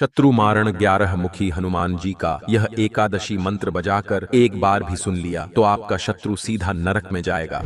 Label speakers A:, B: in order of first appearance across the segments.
A: शत्रु मारण 11 मुखी हनुमान जी का यह एकादशी मंत्र बजाकर एक बार भी सुन लिया तो आपका शत्रु सीधा नरक में जाएगा।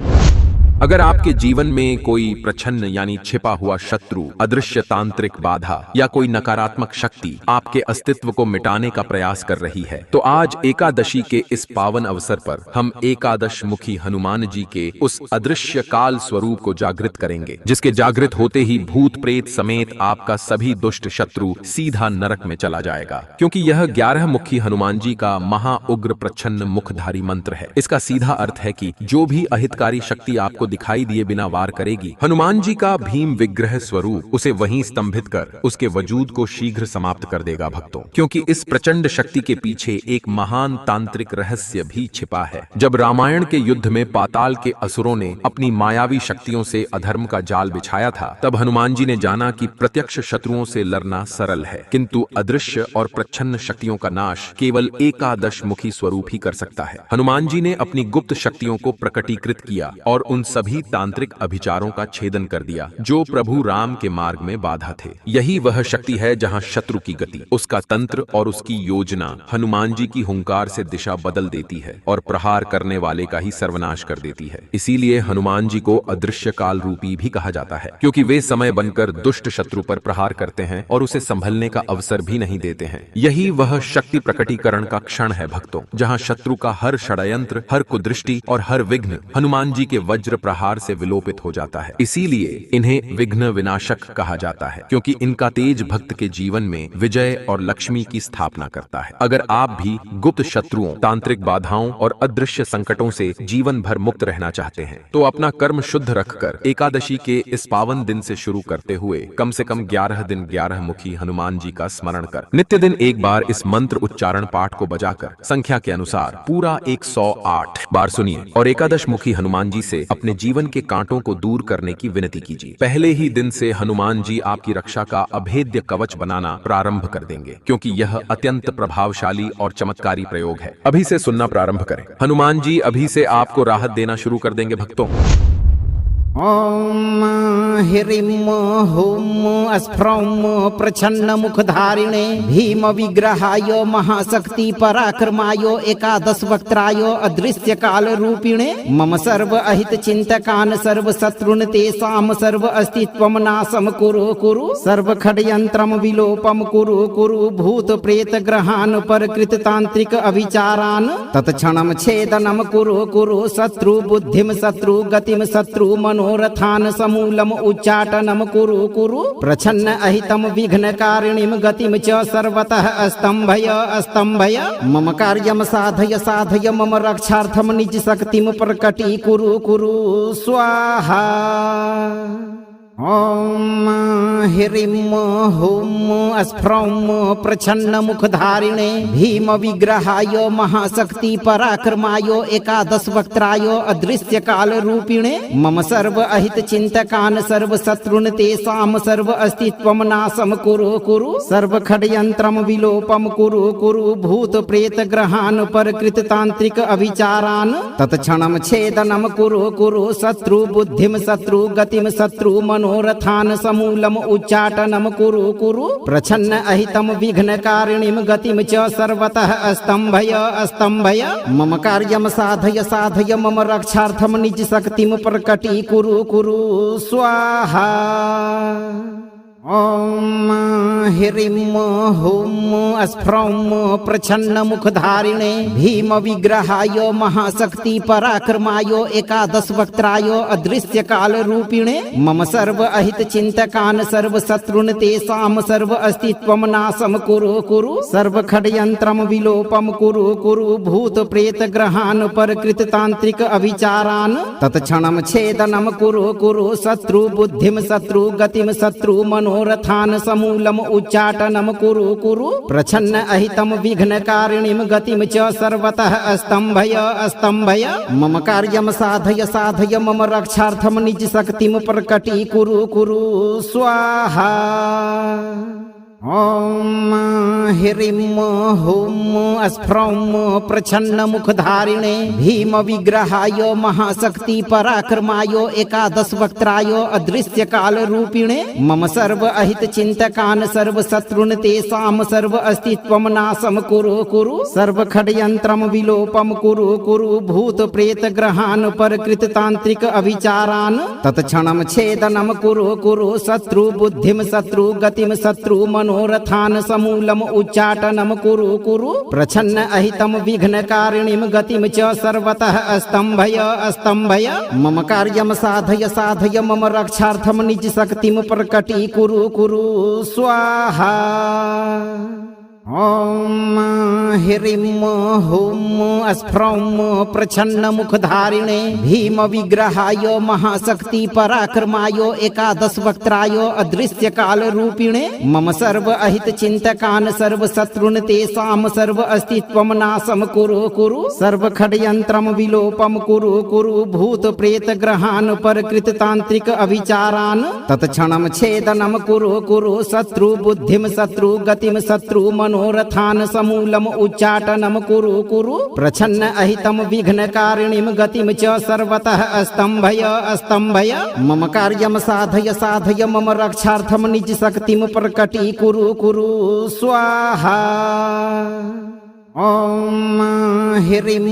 A: अगर आपके जीवन में कोई प्रच्छन्न यानी छिपा हुआ शत्रु, अदृश्य तांत्रिक बाधा या कोई नकारात्मक शक्ति आपके अस्तित्व को मिटाने का प्रयास कर रही है, तो आज एकादशी के इस पावन अवसर पर हम एकादश मुखी हनुमान जी के उस अदृश्य काल स्वरूप को जागृत करेंगे, जिसके जागृत होते ही भूत प्रेत समेत आपका सभी दुष्ट शत्रु सीधा नरक में चला जाएगा। क्योंकि यह 11 मुखी हनुमान जी का महा उग्र प्रच्छन्न मुखधारी मंत्र है। इसका सीधा अर्थ है कि जो भी अहितकारी शक्ति आपको दिखाई दिए बिना वार करेगी, हनुमान जी का भीम विग्रह स्वरूप उसे वहीं स्तंभित कर उसके वजूद को शीघ्र समाप्त कर देगा भक्तों। क्योंकि इस प्रचंड शक्ति के पीछे एक महान तांत्रिक रहस्य भी छिपा है। जब रामायण के युद्ध में पाताल के असुरों ने अपनी मायावी शक्तियों से अधर्म का जाल बिछाया था, तब हनुमान जी ने जाना कि प्रत्यक्ष शत्रुओं से लड़ना सरल है, किंतु अदृश्य और प्रच्छन्न शक्तियों का नाश केवल एकादश मुखी स्वरूप ही कर सकता है। हनुमान जी ने अपनी गुप्त शक्तियों को प्रकटीकृत किया और उन सभी तांत्रिक अभिचारों का छेदन कर दिया जो प्रभु राम के मार्ग में बाधा थे। यही वह शक्ति है जहां शत्रु की गति, उसका तंत्र और उसकी योजना हनुमान जी की हुंकार से दिशा बदल देती है और प्रहार करने वाले का ही सर्वनाश कर देती है। इसीलिए हनुमान जी को अदृश्य काल रूपी भी कहा जाता है, क्योंकि वे समय बनकर दुष्ट शत्रु पर प्रहार करते हैं और उसे संभलने का अवसर भी नहीं देते हैं। यही वह शक्ति प्रकटीकरण का क्षण है भक्तों, जहां शत्रु का हर षड्यंत्र, हर कुदृष्टि और हर विघ्न हनुमान जी के वज्र प्रहार से विलोपित हो जाता है। इसीलिए इन्हें विघ्न विनाशक कहा जाता है, क्योंकि इनका तेज भक्त के जीवन में विजय और लक्ष्मी की स्थापना करता है। अगर आप भी गुप्त शत्रुओं, तांत्रिक बाधाओं और अदृश्य संकटों से जीवन भर मुक्त रहना चाहते हैं, तो अपना कर्म शुद्ध रखकर एकादशी के इस पावन दिन से शुरू करते हुए कम से कम 11 दिन 11 मुखी हनुमान जी का स्मरण कर नित्य दिन एक बार इस मंत्र उच्चारण पाठ को बजाकर संख्या के अनुसार पूरा 108 बार सुनिए और एकादश मुखी हनुमान जी से अपने जीवन के कांटों को दूर करने की विनती कीजिए। पहले ही दिन से हनुमान जी आपकी रक्षा का अभेद्य कवच बनाना प्रारंभ कर देंगे, क्योंकि यह अत्यंत प्रभावशाली और चमत्कारी प्रयोग है। अभी से सुनना प्रारंभ करें। हनुमान जी अभी से आपको राहत देना शुरू कर देंगे भक्तों।
B: ओम ह्रीं हुं अस्फ्रौं प्रच्छन्न मुखधारिणे भीम विग्रहाय महाशक्ति पराक्रमाय एकादश वक्त्राय अदृश्य काल रूपिणे मम सर्व अहित चिंतकान् सर्व शत्रुन् तेषां सर्व अस्तित्वं नाशं कुरु कुरु सर्व षड्यंत्रं विलोपं कुरु कुरु भूत प्रेत ग्रहान् परकृत तांत्रिक अभिचारान् तत्क्षणं छेदनं कुरु कुरु शत्रु बुद्धिं शत्रु गतिं शत्रु मनोरथान् समूलम् उच्चाटनं कुरु कुरु प्रच्छन्न अहितं विघ्नकारिणीं गतिं च सर्वतः स्तंभय स्तंभय मम कार्यं साधय साधय मम रक्षार्थं निज शक्तिं प्रकटी कुरु कुरु स्वाहा। ओम ह्रीं हुं अस्फ्रौं प्रच्छन्न मुखधारिणे भीम विग्रहाय महाशक्ति पराक्रमाय एकादश वक्त्राय अदृश्य काल रूपिणे मम सर्व अहित चिंतकान् सर्व शत्रुन् तेषां सर्व अस्तित्वं नाशं कुरु कुरु सर्व षड्यंत्रं विलोपं कुरु कुरु भूत प्रेत ग्रहान् परकृत तांत्रिक अभिचारान् तत्क्षणं छेदनं कुरु कुरु शत्रु बुद्धिं शत्रु गतिं शत्रु मनोरथान् समूलम् उच्चाटनं कुरु कुरु प्रच्छन्न अहितं विघ्नकारिणीं गतिं च सर्वतः स्तंभय स्तंभय मम कार्यं साधय साधय मम रक्षार्थं निज शक्तिं प्रकटी कुरु कुरु स्वाहा। ओम ह्रीं हुं अस्फ्रौं प्रच्छन्न मुखधारिणे भीम विग्रहाय महाशक्ति पराक्रमाय एकादश वक्त्राय अदृश्य काल रूपिणे मम सर्व अहित चिंतकान् सर्व शत्रुन् तेषां सर्व अस्तित्वं नाशं कुरु कुरु सर्व षड्यंत्रं विलोपं कुरु कुरु भूत प्रेत ग्रहान् परकृत तांत्रिक अभिचारान् तत्क्षणं छेदनं कुरु कुरु शत्रु बुद्धिं शत्रु गतिं शत्रु मनोरथान् समूलम् उच्चाटनं कुरु कुरु प्रच्छन्न अहितं विघ्नकारिणीं गतिं च सर्वतः स्तंभय स्तंभय मम कार्यं साधय साधय मम रक्षार्थं निज शक्तिं प्रकटी कुरु कुरु स्वाहा। ॐ ह्रीं हुं स्फ्रौं प्रच्छन्नमुखधारिणे भीमविग्रहाय महाशक्ति पराक्रमाय एकादशवक्त्राय अदृश्यकालरूपिणे मम सर्व अहितचिन्तकान् सर्वशत्रून् तेषां सर्व अस्तित्वं नाशं कुरु सर्वखड्यन्त्रं विलोपं कुरु भूतप्रेतग्रहान् परकृततान्त्रिक अविचारान् तत्क्षणं छेदनं कुरु शत्रुबुद्धिं शत्रुगतिं शत्रु मनोरथान् समूलम् उच्चाटनं कुरु प्रच्छन्न अहितं विघ्नकारिणीं गतिं च सर्वतः स्तम्भय मम कार्यं साधय मम रक्षार्थं निज शक्तिं प्रकटी कुरु स्वाहा। ॐ ह्रीं हुं स्फ्रौं प्रच्छन्नमुखधारिणे भीमविग्रहाय महाशक्ति पराक्रमाय एकादशवक्त्राय अदृश्यकालरूपिणे मम सर्व अहितचिन्तकान् सर्वशत्रून् तेषां सर्व अस्तित्वं नाशं कुरु सर्वखड्यन्त्रं विलोपं कुरु भूतप्रेतग्रहान् परकृततान्त्रिक अविचारान् तत्क्षणं छेदनं कुरु शत्रुबुद्धिं शत्रुगतिं शत्रु मनोरथान् समूलम् उच्चाटनं कुरु प्रच्छन्न अहितं विघ्नकारिणीं गतिं च सर्वतः स्तम्भय मम कार्यं साधय मम रक्षार्थं निज शक्तिं प्रकटी कुरु स्वाहा। ॐ ह्रीं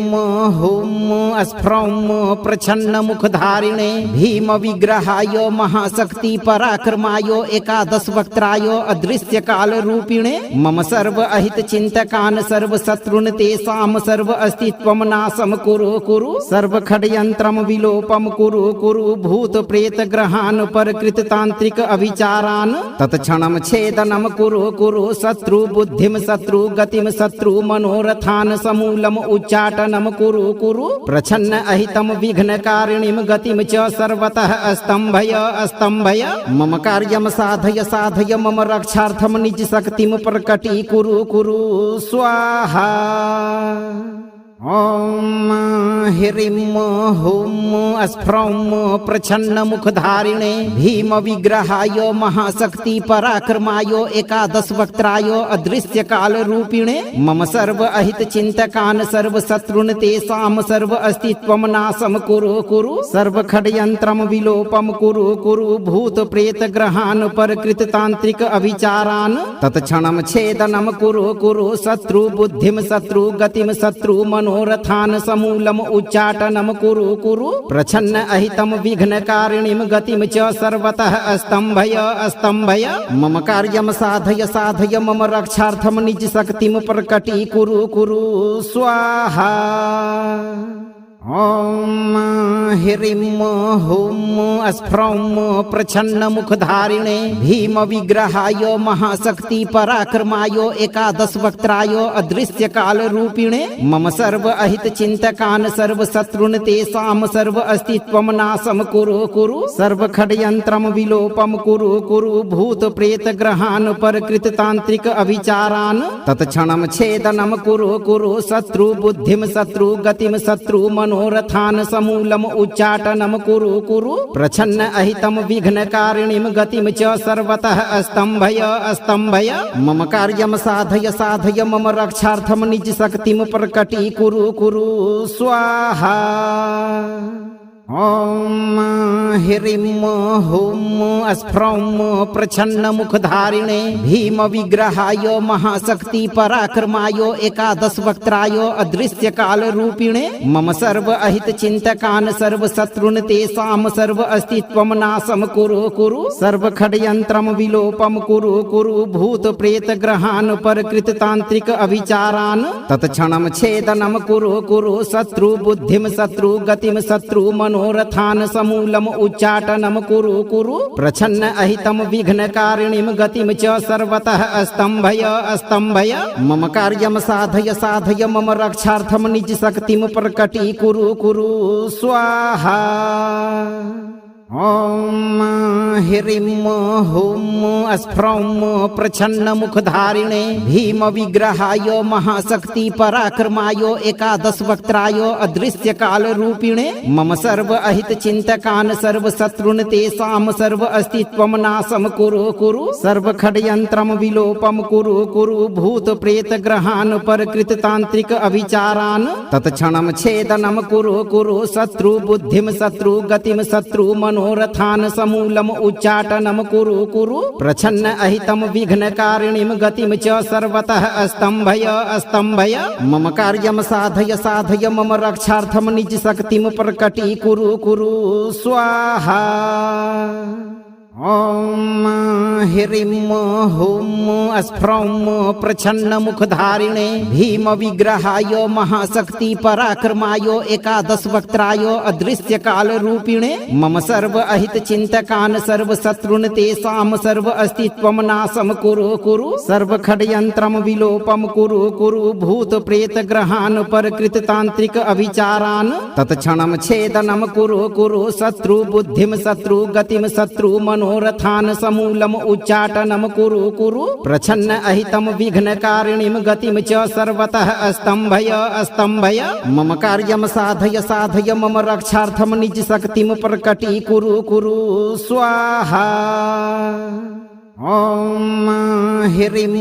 B: हुं स्फ्रौं प्रच्छन्नमुखधारिणे भीमविग्रहाय महाशक्ति पराक्रमाय एकादशवक्त्राय अदृश्यकालरूपिणे मम सर्व अहितचिन्तकान् सर्वशत्रून् तेषां सर्व अस्तित्वं नाशं कुरु सर्वखड्यन्त्रं विलोपं कुरु भूतप्रेतग्रहान् परकृततान्त्रिक अविचारान् तत्क्षणं छेदनं कुरु शत्रुबुद्धिं शत्रुगतिं शत्रु मनोरथान् समूलम् उच्चाटनं कुरु प्रच्छन्न अहितं विघ्नकारिणीं गतिं च सर्वतः स्तम्भय मम कार्यं साधय मम रक्षार्थं निज शक्तिं प्रकटी कुरु स्वाहा। ॐ ह्रीं हुं स्फ्रौं प्रच्छन्नमुखधारिणे भीमविग्रहाय महाशक्ति पराक्रमाय एकादशवक्त्राय अदृश्यकालरूपिणे मम सर्व अहितचिन्तकान् सर्वशत्रून् तेषां सर्व अस्तित्वं नाशं कुरु सर्वखड्यन्त्रं विलोपं कुरु भूतप्रेतग्रहान् परकृततान्त्रिक अविचारान् तत्क्षणं छेदनं कुरु शत्रुबुद्धिं शत्रुगतिं शत्रु मनोरथान् समूलम् उच्चाटनं कुरु प्रच्छन्न अहितं विघ्नकारिणीं गतिं च सर्वतः स्तम्भय मम कार्यं साधय मम रक्षार्थं निज शक्तिं प्रकटी कुरु स्वाहा। ॐ ह्रीं हुं स्फ्रौं प्रच्छन्नमुखधारिणे भीमविग्रहाय महाशक्ति पराक्रमाय एकादशवक्त्राय अदृश्यकालरूपिणे मम सर्व अहितचिन्तकान् सर्वशत्रून् तेषां सर्व अस्तित्वं नाशं कुरु सर्वखड्यन्त्रं विलोपं कुरु भूतप्रेतग्रहान् परकृततान्त्रिक अविचारान् तत्क्षणं छेदनं कुरु शत्रुबुद्धिं शत्रुगतिं शत्रु मनोरथान् समूलम् उच्चाटनं कुरु प्रच्छन्न अहितं विघ्नकारिणीं गतिं च सर्वतः स्तम्भय मम कार्यं साधय मम रक्षार्थं निज शक्तिं प्रकटी कुरु स्वाहा। ॐ ह्रीं हुं स्फ्रौं प्रच्छन्नमुखधारिणे भीमविग्रहाय महाशक्ति पराक्रमाय एकादशवक्त्राय अदृश्यकालरूपिणे मम सर्व अहितचिन्तकान् सर्वशत्रून् तेषां सर्व अस्तित्वं नाशं कुरु सर्वखड्यन्त्रं विलोपं कुरु भूतप्रेतग्रहान् परकृततान्त्रिक अविचारान् तत्क्षणं छेदनं कुरु शत्रुबुद्धिं शत्रुगतिं शत्रु मनोरथान् समूलम् उच्चाटनं कुरु प्रच्छन्न अहितं विघ्नकारिणीं गतिं च सर्वतः स्तम्भय मम कार्यं साधय मम रक्षार्थं निज शक्तिं प्रकटी कुरु स्वाहा। ॐ ह्रीं हुं स्फ्रौं प्रच्छन्नमुखधारिणे भीमविग्रहाय महाशक्ति पराक्रमाय एकादशवक्त्राय अदृश्यकालरूपिणे मम सर्व अहितचिन्तकान् सर्वशत्रून् तेषां सर्व अस्तित्वं नाशं कुरु कुरु सर्वखड्यन्त्रं विलोपं कुरु कुरु भूतप्रेतग्रहान् परकृततान्त्रिक अविचारान् तत्क्षणं छेदनं कुरु कुरु शत्रुबुद्धिं शत्रुगतिं शत्रु मनोरथान् समूलम् उच्चाटनं कुरु कुरु प्रच्छन्न अहितं विघ्नकारिणीं गतिं च सर्वतः स्तम्भय स्तम्भय मम कार्यं साधय साधय मम रक्षार्थं निज शक्तिं प्रकटी कुरु कुरु स्वाहा। ॐ ह्रीं हुं स्फ्रौं प्रच्छन्नमुखधारिणे भीमविग्रहाय महाशक्ति पराक्रमाय एकादशवक्त्राय अदृश्यकालरूपिणे मम सर्व अहितचिन्तकान् सर्वशत्रून् तेषां सर्व अस्तित्वं नाशं कुरु कुरु सर्वखड्यन्त्रं विलोपं कुरु कुरु भूतप्रेतग्रहान् परकृततान्त्रिक अविचारान् तत्क्षणं छेदनं कुरु कुरु शत्रुबुद्धिं शत्रुगतिं शत्रु मनोरथान् समूलम् उच्चाटनं कुरु कुरु प्रच्छन्न अहितं विघ्नकारिणीं गतिं च सर्वतः स्तम्भय स्तम्भय मम कार्यं साधय साधय मम रक्षार्थं निज शक्तिं प्रकटी कुरु कुरु स्वाहा। ॐ ह्रीं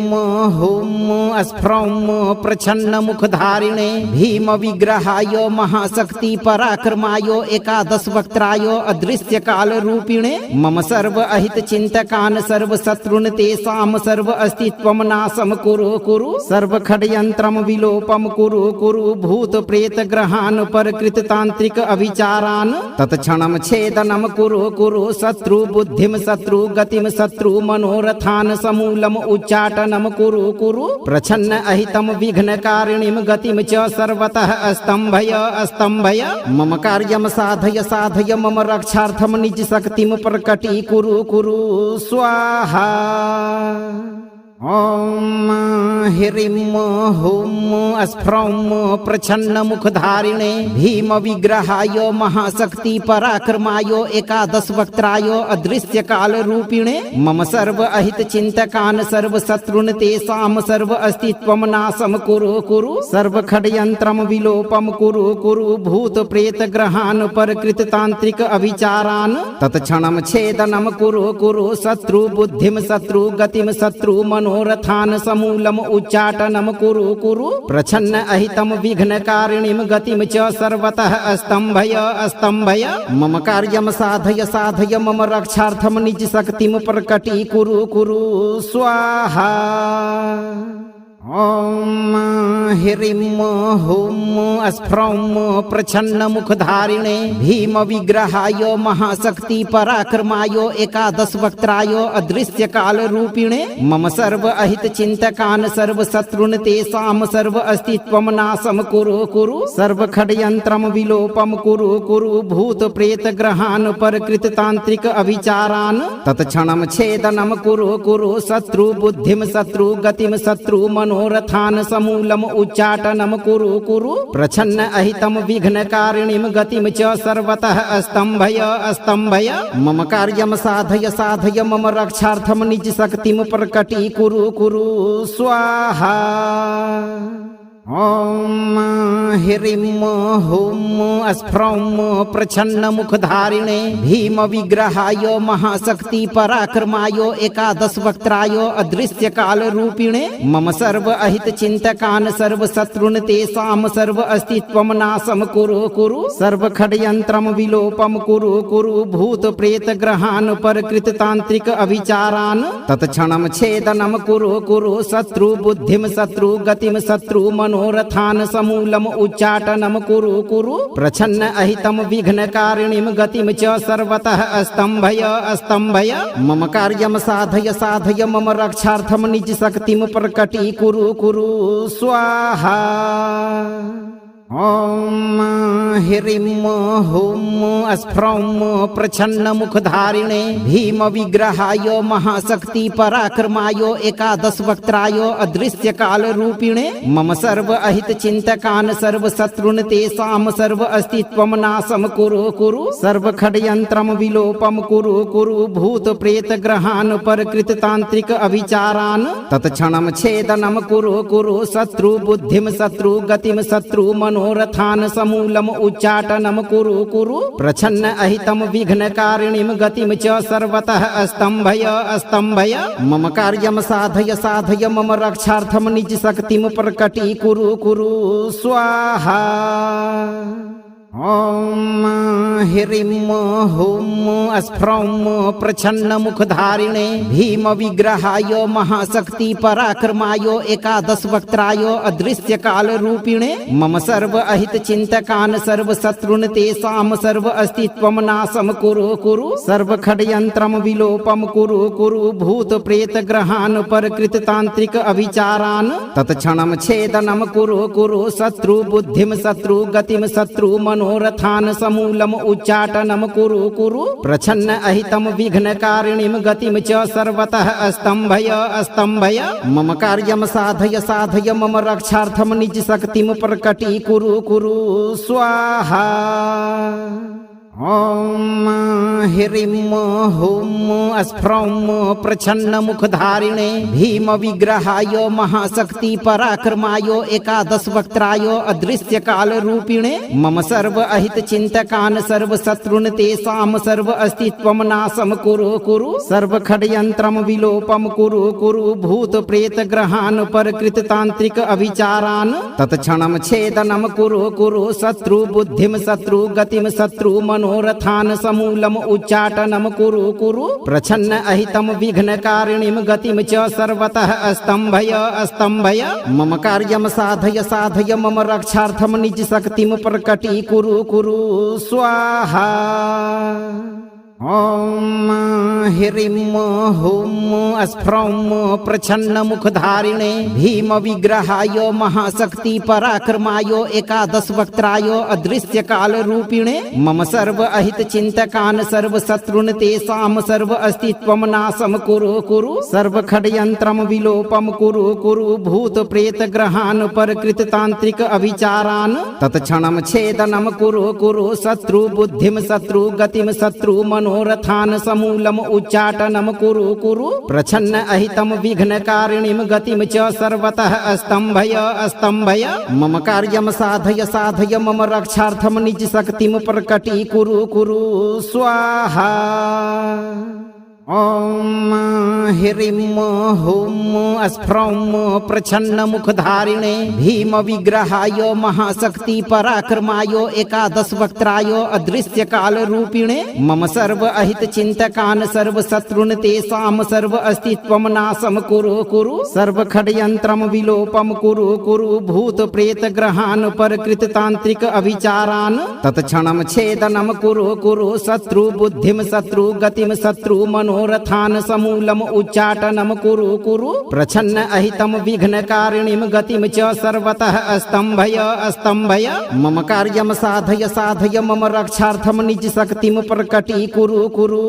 B: हुं स्फ्रौं प्रच्छन्नमुखधारिणे भीमविग्रहाय महाशक्ति पराक्रमाय एकादशवक्त्राय अदृश्यकालरूपिणे मम सर्व अहितचिन्तकान् सर्वशत्रून् तेषां सर्व अस्तित्वं नाशं कुरु कुरु सर्वखड्यन्त्रं विलोपं कुरु कुरु भूतप्रेतग्रहान् परकृततान्त्रिक अविचारान् तत्क्षणं छेदनं कुरु कुरु शत्रुबुद्धिं शत्रुगतिं शत्रु मनोरथान् समूलम् उच्चाटनं कुरु कुरु प्रच्छन्न अहितं विघ्नकारिणीं गतिं च सर्वतः स्तम्भय स्तम्भय मम कार्यं साधय साधय मम रक्षार्थं निज शक्तिं प्रकटी कुरु कुरु स्वाहा। ॐ ह्रीं हुं स्फ्रौं प्रच्छन्नमुखधारिणे भीमविग्रहाय महाशक्ति पराक्रमाय एकादशवक्त्राय अदृश्यकालरूपिणे मम सर्व अहितचिन्तकान् सर्वशत्रून् तेषां सर्व अस्तित्वं नाशं कुरु कुरु सर्वखड्यन्त्रं विलोपं कुरु कुरु भूतप्रेतग्रहान् परकृततान्त्रिक अविचारान् तत्क्षणं छेदनं कुरु कुरु शत्रुबुद्धिं शत्रुगतिं शत्रु मनोरथान् समूलम् उच्चाटनं कुरु कुरु प्रच्छन्न अहितं विघ्नकारिणीं गतिं च सर्वतः स्तम्भय स्तम्भय मम कार्यं साधय साधय मम रक्षार्थं निज शक्तिं प्रकटी कुरु कुरु स्वाहा। ॐ ह्रीं हुं स्फ्रौं प्रच्छन्नमुखधारिणे भीमविग्रहाय महाशक्ति पराक्रमाय एकादशवक्त्राय अदृश्यकालरूपिणे मम सर्व अहितचिन्तकान् सर्वशत्रून् तेषां सर्व अस्तित्वं नाशं कुरु कुरु सर्वखड्यन्त्रं विलोपं कुरु कुरु भूतप्रेतग्रहान् परकृततान्त्रिक अविचारान् तत्क्षणं छेदनं कुरु कुरु शत्रुबुद्धिं शत्रुगतिं शत्रु मनोरथान् समूलम् उच्चाटनं कुरु कुरु प्रच्छन्न अहितं विघ्नकारिणीं गतिं च सर्वतः स्तम्भय स्तम्भय मम कार्यं साधय साधय मम रक्षार्थं निज शक्तिं प्रकटी कुरु कुरु स्वाहा। ॐ ह्रीं हुं स्फ्रौं प्रच्छन्नमुखधारिणे भीमविग्रहाय महाशक्ति पराक्रमाय एकादशवक्त्राय अदृश्यकालरूपिणे मम सर्व अहितचिन्तकान् सर्वशत्रून् तेषां सर्व अस्तित्वं नाशं कुरु कुरु सर्वखड्यन्त्रं विलोपं कुरु कुरु भूतप्रेतग्रहान् परकृततान्त्रिक अविचारान् तत्क्षणं छेदनं कुरु कुरु शत्रुबुद्धिं शत्रुगतिं शत्रु मनोरथान् समूलम् उच्चाटनं कुरु कुरु प्रच्छन्न अहितं विघ्नकारिणीं गतिं च सर्वतः स्तम्भय स्तम्भय मम कार्यं साधय साधय मम रक्षार्थं निज शक्तिं प्रकटी कुरु कुरु स्वाहा। ॐ ह्रीं हुं स्फ्रौं प्रच्छन्नमुखधारिणे भीमविग्रहाय महाशक्ति पराक्रमाय एकादशवक्त्राय अदृश्यकालरूपिणे मम सर्व अहितचिन्तकान् सर्वशत्रून् तेषां सर्व अस्तित्वं नाशं कुरु कुरु सर्वखड्यन्त्रं विलोपं कुरु कुरु भूतप्रेतग्रहान् परकृततान्त्रिक अविचारान् तत्क्षणं छेदनं कुरु कुरु शत्रुबुद्धिं शत्रुगतिं शत्रुमनोरथान् समूलम् उच्चाटनं कुरु कुरु प्रच्छन्न अहितं विघ्नकारिणीं गतिं च सर्वतः स्तम्भय स्तम्भय मम कार्यं साधय साधय मम रक्षार्थं निज शक्तिं प्रकटी कुरु कुरु स्वाहा। ॐ ह्रीं हुं स्फ्रौं प्रच्छन्नमुखधारिणे भीमविग्रहाय महाशक्ति पराक्रमाय एकादशवक्त्राय अदृश्यकालरूपिणे मम सर्व अहितचिन्तकान् सर्वशत्रून् तेषां सर्व अस्तित्वं नाशं कुरु कुरु सर्वखड्यन्त्रं विलोपं कुरु कुरु भूतप्रेतग्रहान् परकृततान्त्रिक अविचारान् तत्क्षणं छेदनं कुरु कुरु शत्रुबुद्धिं शत्रुगतिं शत्रुमनोरथान् समूलम् उच्चाटनं कुरु कुरु प्रच्छन्न अहितं विघ्नकारिणीं गतिं च सर्वतः स्तम्भय स्तम्भय मम कार्यं साधय साधय मम रक्षार्थं निज शक्तिं प्रकटी कुरु कुरु स्वाहा। ॐ ह्रीं हुं स्फ्रौं प्रच्छन्नमुखधारिणे भीमविग्रहाय महाशक्ति पराक्रमाय एकादशवक्त्राय अदृश्यकालरूपिणे मम सर्व अहितचिन्तकान् सर्वशत्रून् तेषां सर्व अस्तित्वं नाशं कुरु कुरु सर्वखड्यन्त्रं विलोपं कुरु कुरु भूतप्रेतग्रहान् परकृततान्त्रिक अविचारान् तत्क्षणं छेदनं कुरु कुरु शत्रुबुद्धिं शत्रुगतिं शत्रुमनोरथान् समूलम् उच्चाटनं कुरु कुरु प्रच्छन्न अहितं विघ्नकारिणीं गतिं च सर्वतः स्तम्भय स्तम्भय मम कार्यं साधय साधय मम रक्षार्थं निज शक्तिं प्रकटी कुरु कुरु स्वाहा। ॐ ह्रीं हुं स्फ्रौं प्रच्छन्नमुखधारिणे भीमविग्रहाय महाशक्ति पराक्रमाय एकादशवक्त्राय अदृश्यकालरूपिणे मम सर्व अहितचिन्तकान् सर्वशत्रून् तेषां सर्व अस्तित्वं नाशं कुरु कुरु सर्वखड्यन्त्रं विलोपं कुरु कुरु भूतप्रेतग्रहान् परकृततान्त्रिक अविचारान् तत्क्षणं छेदनं कुरु कुरु शत्रुबुद्धिं शत्रुगतिं शत्रुमनोरथान् समूलम् उच्चाटनं कुरु कुरु प्रच्छन्न अहितं विघ्नकारिणीं गतिं च सर्वतः स्तम्भय स्तम्भय मम कार्यं साधय साधय मम रक्षार्थं निज शक्तिं प्रकटी कुरु कुरु स्वाहा। ॐ ह्रीं हुं स्फ्रौं प्रच्छन्नमुखधारिणे भीमविग्रहाय महाशक्ति पराक्रमाय एकादशवक्त्राय अदृश्यकालरूपिणे मम सर्व अहितचिन्तकान् सर्वशत्रून् तेषां सर्व अस्तित्वं नाशं कुरु कुरु सर्वखड्यन्त्रं विलोपं कुरु कुरु भूतप्रेतग्रहान् परकृततान्त्रिक अविचारान् तत्क्षणं छेदनं कुरु कुरु शत्रुबुद्धिं शत्रुगतिं शत्रुमनोरथान् समूलम् उच्चाटनं कुरु कुरु प्रच्छन्न अहितं विघ्नकारिणीं गतिं च सर्वतः स्तम्भय स्तम्भय मम कार्यं साधय साधय मम रक्षार्थं निज शक्तिं प्रकटी कुरु कुरु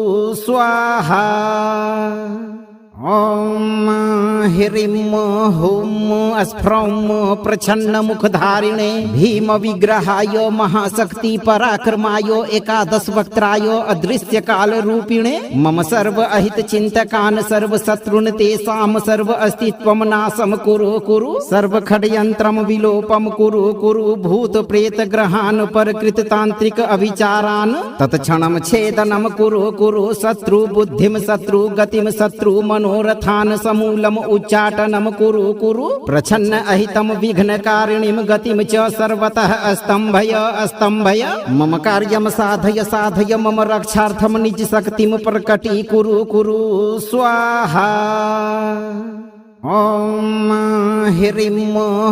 B: स्वाहा। ॐ ह्रीं हुं स्फ्रौं प्रच्छन्नमुखधारिणे भीमविग्रहाय महाशक्ति पराक्रमाय एकादशवक्त्राय अदृश्यकालरूपिणे मम सर्व अहितचिन्तकान् सर्वशत्रून् तेषां सर्व अस्तित्वं नाशं कुरु कुरु सर्वखड्यन्त्रं विलोपं कुरु कुरु भूतप्रेतग्रहान् परकृततान्त्रिक अविचारान् तत्क्षणं छेदनं कुरु कुरु शत्रुबुद्धिं शत्रुगतिं शत्रुमनोरथान् समूलम् उच्चाटनं कुरु कुरु प्रच्छन्न अहितं विघ्नकारिणीं गतिं च सर्वतः स्तम्भय स्तम्भय मम कार्यं साधय साधय मम रक्षार्थं निज शक्तिं प्रकटी कुरु कुरु स्वाहा। ॐ ह्रीं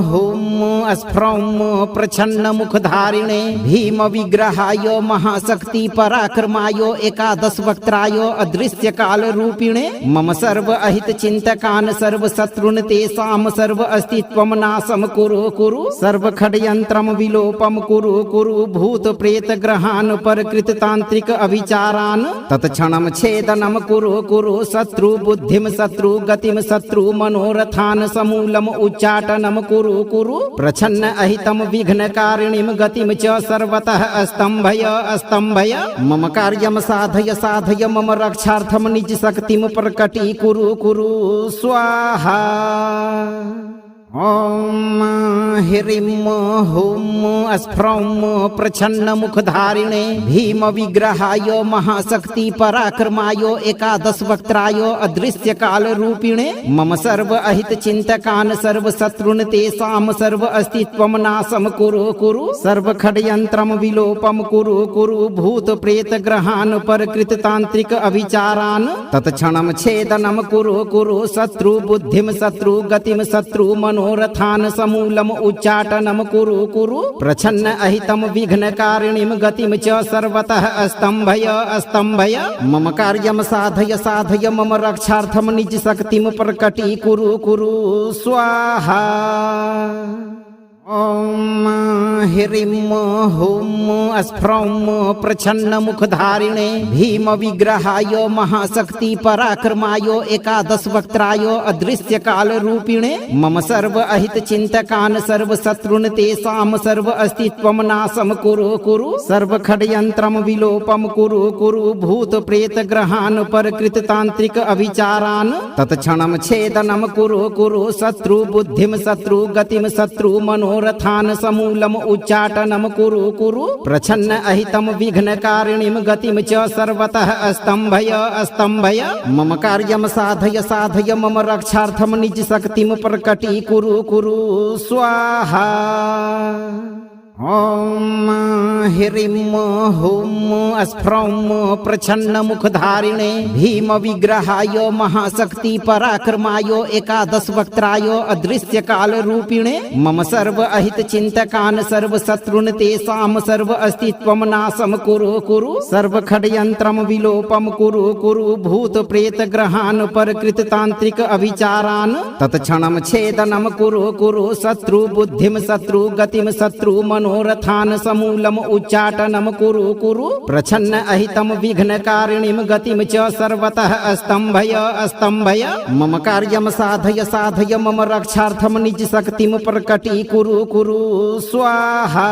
B: हुं स्फ्रौं प्रच्छन्नमुखधारिणे भीमविग्रहाय महाशक्ति पराक्रमाय एकादशवक्त्राय अदृश्यकालरूपिणे मम सर्व अहित चिन्तकान् सर्वशत्रून् तेषां सर्व अस्तित्वं नाशं कुरु कुरु सर्व खड्यन्त्रं विलोपं कुरु कुरु भूत प्रेत ग्रहान् परकृततान्त्रिक अविचारान् तत्क्षणं छेदनं कुरु कुरु शत्रु बुद्धिं शत्रु गतिं शत्रु मनोरथान् समूलम् उच्चाटनं कुरु कुरु प्रच्छन्न अहितं विघ्नकारिणीं गतिं च सर्वतः स्तम्भय स्तम्भय मम कार्यं साधय साधय मम रक्षार्थं निज शक्तिं प्रकटी कुरु कुरु स्वाहा। ॐ ह्रीं हुं स्फ्रौं प्रच्छन्नमुखधारिणे भीमविग्रहाय महाशक्ति पराक्रमाय एकादशवक्त्राय अदृश्यकालरूपिणे मम सर्व अहित चिन्तकान् सर्वशत्रून् तेषां सर्व अस्तित्वं नाशं कुरु कुरु सर्व खड्यन्त्रं विलोपं कुरु कुरु भूत प्रेत ग्रहान् परकृततान्त्रिक अविचारान् तत्क्षणं छेदनं कुरु कुरु शत्रु बुद्धिं शत्रु गतिं शत्रु मनोरथान् समूलम् उच्चाटनं कुरु कुरु प्रच्छन्न अहितं विघ्नकारिणीं गतिं च सर्वतः स्तम्भय स्तम्भय मम कार्यं साधय साधय मम रक्षार्थं निज शक्तिं प्रकटी कुरु कुरु स्वाहा। ॐ ह्रीं हुं स्फ्रौं प्रच्छन्नमुखधारिणे भीमविग्रहाय महाशक्ति पराक्रमाय एकादशवक्त्राय अदृश्यकालरूपिणे मम सर्व अहित चिन्तकान् सर्वशत्रून् तेषां सर्व अस्तित्वं नाशं कुरु कुरु सर्व खड्यन्त्रं विलोपं कुरु कुरु भूत प्रेत ग्रहान् परकृततान्त्रिक अविचारान् तत्क्षणं छेदनं कुरु कुरु शत्रु बुद्धिं शत्रु गतिं शत्रु मनोरथान् समूलम् उच्चाटनं कुरु कुरु प्रच्छन्न अहितं विघ्नकारिणीं गतिं च सर्वतः स्तम्भय स्तम्भय मम कार्यं साधय साधय मम रक्षार्थं निज शक्तिं प्रकटी कुरु कुरु स्वाहा। ॐ ह्रीं हुं स्फ्रौं प्रच्छन्नमुखधारिणे भीमविग्रहाय महाशक्ति पराक्रमाय एकादशवक्त्राय अदृश्यकालरूपिणे मम सर्व अहित चिन्तकान् सर्वशत्रून् तेषां सर्व अस्तित्वं नाशं कुरु कुरु सर्व खड्यन्त्रं विलोपं कुरु कुरु भूत प्रेत ग्रहान् परकृततान्त्रिक अविचारान् तत्क्षणं छेदनं कुरु कुरु शत्रु बुद्धिं शत्रु गतिं शत्रु मनोरथान् समूलम् उच्चाटनं कुरु कुरु प्रच्छन्न अहितं विघ्नकारिणीं गतिं च सर्वतः स्तम्भय स्तम्भय मम कार्यं साधय साधय मम रक्षार्थं निज शक्तिं प्रकटी कुरु कुरु स्वाहा।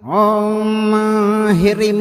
B: ॐ ह्रीं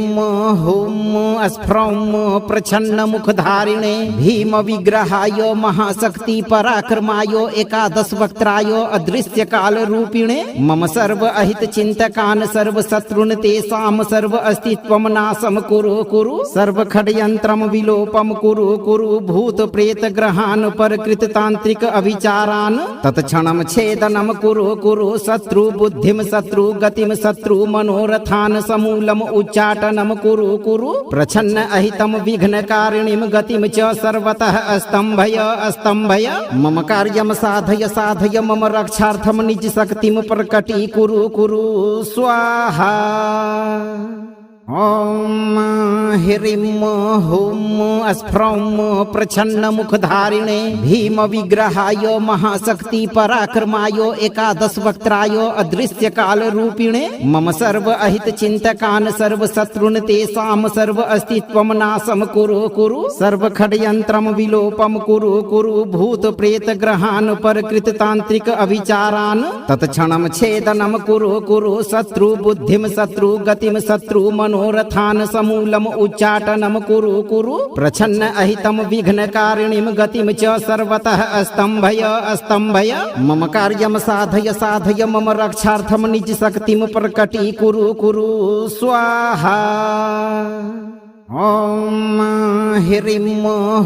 B: हुं स्फ्रौं प्रच्छन्नमुखधारिणे भीमविग्रहाय महाशक्ति पराक्रमाय एकादशवक्त्राय अदृश्यकालरूपिणे मम सर्व अहित चिन्तकान् सर्वशत्रून् तेषां सर्व अस्तित्वं नाशं कुरु कुरु सर्व खड्यन्त्रं विलोपं कुरु कुरु भूत प्रेत ग्रहान् परकृततान्त्रिक अविचारान् तत्क्षणं छेदनं कुरु कुरु शत्रु बुद्धिं शत्रु गतिं शत्रु मनोरथान् समूलम् उच्चाटनं कुरु कुरु प्रच्छन्न अहितं विघ्नकारिणीं गतिं च सर्वतः स्तम्भय स्तम्भय मम कार्यं साधय साधय मम रक्षार्थं निज शक्तिं प्रकटी कुरु कुरु स्वाहा। ॐ ह्रीं हुं स्फ्रौं प्रच्छन्नमुखधारिणे भीमविग्रहाय महाशक्ति पराक्रमाय एकादशवक्त्राय अदृश्यकालरूपिणे मम सर्व अहित चिन्तकान् सर्वशत्रून् तेषां सर्व अस्तित्वं नाशं कुरु कुरु सर्व खड्यन्त्रं विलोपं कुरु कुरु भूत प्रेत ग्रहान् परकृततान्त्रिक अविचारान् तत्क्षणं छेदनं कुरु कुरु शत्रु बुद्धिं शत्रु गतिं शत्रु मनोरथान् समूलम् उच्चाटनं कुरु कुरु प्रच्छन्न अहितं विघ्नकारिणीं गतिं च सर्वतः स्तम्भय स्तम्भय मम कार्यं साधय साधय मम रक्षार्थं निज शक्तिं प्रकटी कुरु कुरु स्वाहा। ॐ ह्रीं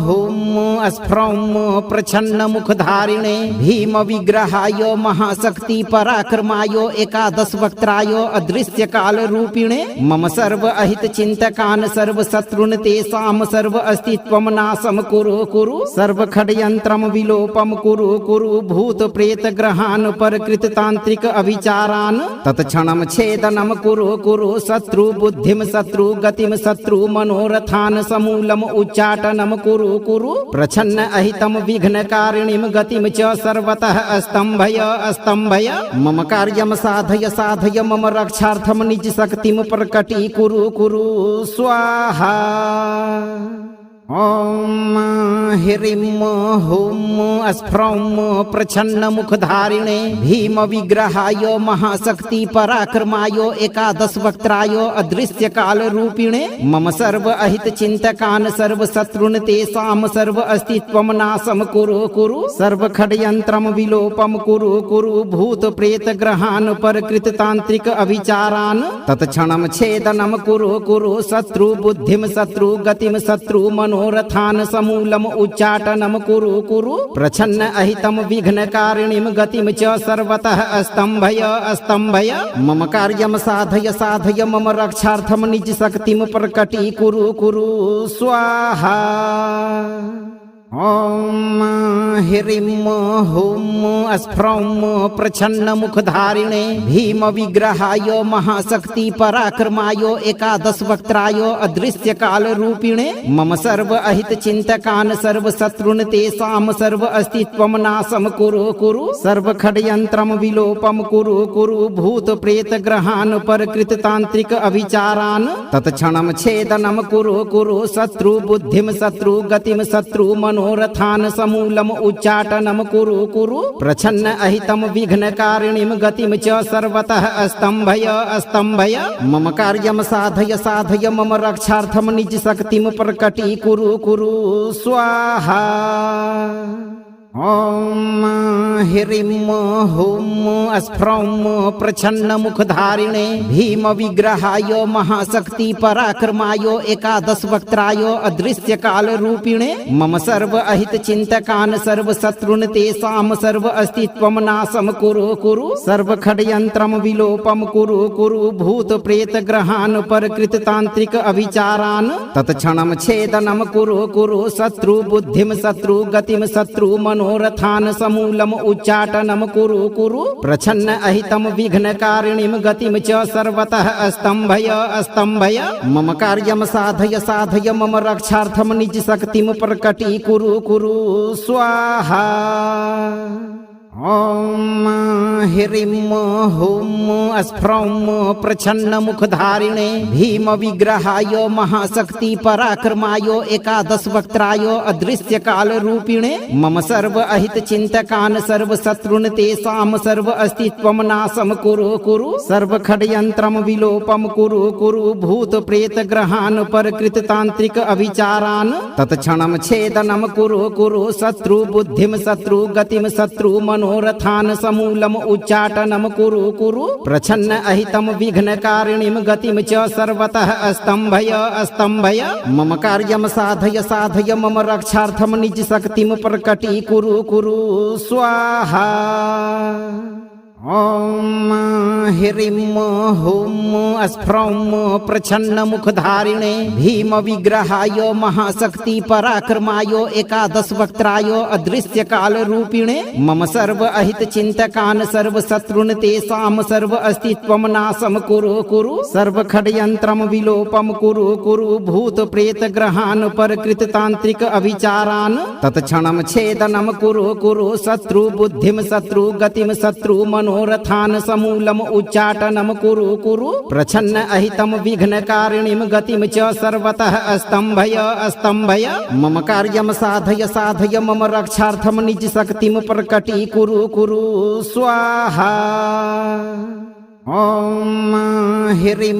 B: हुं स्फ्रौं प्रच्छन्नमुखधारिणे भीमविग्रहाय महाशक्ति पराक्रमाय एकादशवक्त्राय अदृश्यकालरूपिणे मम सर्व अहितचिन्तकान् सर्वशत्रून् तेषां सर्व अस्तित्वं नाशं कुरु कुरु सर्वखड्यन्त्रं विलोपं कुरु कुरु भूतप्रेतग्रहान् परकृततान्त्रिक अविचारान् तत्क्षणं छेदनं कुरु कुरु शत्रुबुद्धिं शत्रुगतिं शत्रु मनोरथान् समूलम् उच्चाटनं कुरु कुरु प्रच्छन्न अहितं विघ्नकारिणीं गतिं च सर्वतः स्तम्भय स्तम्भय मम कार्यं साधय साधय मम रक्षार्थं निज शक्तिं प्रकटी कुरु कुरु स्वाहा। ॐ ह्रीं हुं स्फ्रौं प्रच्छन्नमुखधारिणे भीमविग्रहाय महाशक्ति पराक्रमाय एकादशवक्त्राय अदृश्यकालरूपिणे मम सर्व अहितचिन्तकान् सर्वशत्रून् तेषां सर्व अस्तित्वं नाशं कुरु कुरु सर्वखड्यन्त्रं विलोपं कुरु कुरु भूतप्रेतग्रहान् परकृततान्त्रिक अविचारान् तत्क्षणं छेदनं कुरु कुरु शत्रुबुद्धिं शत्रुगतिं शत्रु मनोरथान् समूलम् उच्चाटनं कुरु कुरु प्रच्छन्न अहितं विघ्नकारिणीं गतिं च सर्वतः स्तम्भय स्तम्भय मम कार्यं साधय साधय मम रक्षार्थं निज शक्तिं प्रकटी कुरु कुरु स्वाहा। ॐ ह्रीं हुं स्फ्रौं प्रच्छन्नमुखधारिणे भीमविग्रहाय महाशक्ति पराक्रमाय एकादशवक्त्राय अदृश्यकालरूपिणे मम सर्व अहितचिन्तकान् सर्वशत्रून् तेषां सर्व अस्तित्वं नाशं कुरु कुरु सर्वखड्यन्त्रं विलोपं कुरु कुरु भूतप्रेतग्रहान् परकृततान्त्रिक अविचारान् तत्क्षणं छेदनं कुरु कुरु शत्रुबुद्धिं शत्रुगतिं शत्रु मनोरथान् समूलम् उच्चाटनं कुरु कुरु प्रच्छन्न अहितं विघ्नकारिणीं गतिं च सर्वतः स्तम्भय स्तम्भय मम कार्यं साधय साधय मम रक्षार्थं निज शक्तिं प्रकटी कुरु कुरु स्वाहा। ॐ ह्रीं हुं स्फ्रौं प्रच्छन्नमुखधारिणे भीमविग्रहाय महाशक्ति पराक्रमाय एकादशवक्त्राय अदृश्यकालरूपिणे मम सर्व अहितचिन्तकान् सर्वशत्रून् तेषां सर्व अस्तित्वं नाशं कुरु कुरु सर्वखड्यन्त्रं विलोपं कुरु कुरु भूतप्रेतग्रहान् परकृततान्त्रिक अविचारान् तत्क्षणं छेदनं कुरु कुरु शत्रुबुद्धिं शत्रुगतिं शत्रु मनोरथान् समूलम् उच्चाटनं कुरु कुरु प्रच्छन्न अहितं विघ्नकारिणीं गतिं च सर्वतः स्तम्भय स्तम्भय मम कार्यं साधय साधय मम रक्षार्थं निज शक्तिं प्रकटी कुरु कुरु स्वाहा। ॐ ह्रीं हुं स्फ्रौं प्रच्छन्नमुखधारिणे भीमविग्रहाय महाशक्ति पराक्रमाय एकादशवक्त्राय अदृश्यकालरूपिणे मम सर्व अहितचिन्तकान् सर्वशत्रून् तेषां सर्व अस्तित्वं नाशं कुरु कुरु सर्वखड्यन्त्रं विलोपं कुरु कुरु भूतप्रेतग्रहान् परकृततान्त्रिक अविचारान् तत्क्षणं छेदनं कुरु कुरु शत्रुबुद्धिं शत्रुगतिं शत्रु मनोरथान् समूलम् उच्चाटनं कुरु कुरु प्रच्छन्न अहितं विघ्नकारिणीं गतिं च सर्वतः स्तम्भय स्तम्भय मम कार्यं साधय साधय मम रक्षार्थं निज शक्तिं प्रकटी कुरु कुरु स्वाहा। ॐ ह्रीं हुं स्फ्रौं प्रच्छन्नमुखधारिणे भीमविग्रहाय महाशक्ति पराक्रमाय एकादशवक्त्राय अदृश्यकालरूपिणे मम सर्व अहितचिन्तकान् सर्वशत्रून् तेषां सर्व अस्तित्वं नाशं कुरु कुरु सर्वखड्यन्त्रं विलोपं कुरु कुरु भूतप्रेतग्रहान् परकृततान्त्रिक अविचारान् तत्क्षणं छेदनं कुरु कुरु शत्रुबुद्धिं शत्रुगतिं शत्रु मनोरथान् समूलम् उच्चाटनं कुरु कुरु प्रच्छन्न अहितं विघ्नकारिणीं गतिं च सर्वतः स्तम्भय स्तम्भय मम कार्यं साधय साधय मम रक्षार्थं निज शक्तिं प्रकटी कुरु कुरु स्वाहा। ॐ ह्रीं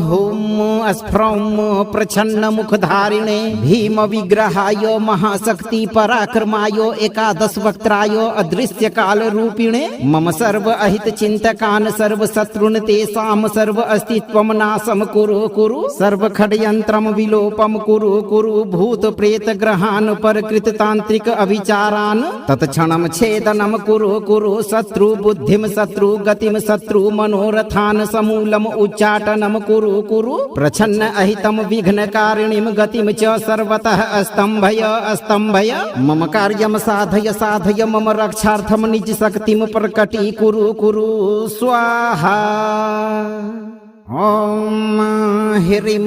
B: हुं स्फ्रौं प्रच्छन्नमुखधारिणे भीमविग्रहाय महाशक्ति पराक्रमाय एकादशवक्त्राय अदृश्यकालरूपिणे मम सर्व अहितचिन्तकान् सर्वशत्रून् तेषां सर्व अस्तित्वं नाशं कुरु कुरु सर्वखड्यन्त्रं विलोपं कुरु कुरु भूतप्रेतग्रहान् परकृततान्त्रिक अविचारान् तत्क्षणं छेदनं कुरु कुरु शत्रुबुद्धिं शत्रुगतिं शत्रुमनोरथान् समूलम् उच्चाटनं कुरु कुरु प्रच्छन्न अहितं विघ्नकारिणीं गतिं च सर्वतः स्तम्भय स्तम्भय मम कार्यं साधय साधय मम रक्षार्थं निज शक्तिं प्रकटीकुरु कुरु स्वाहा। ॐ ह्रीं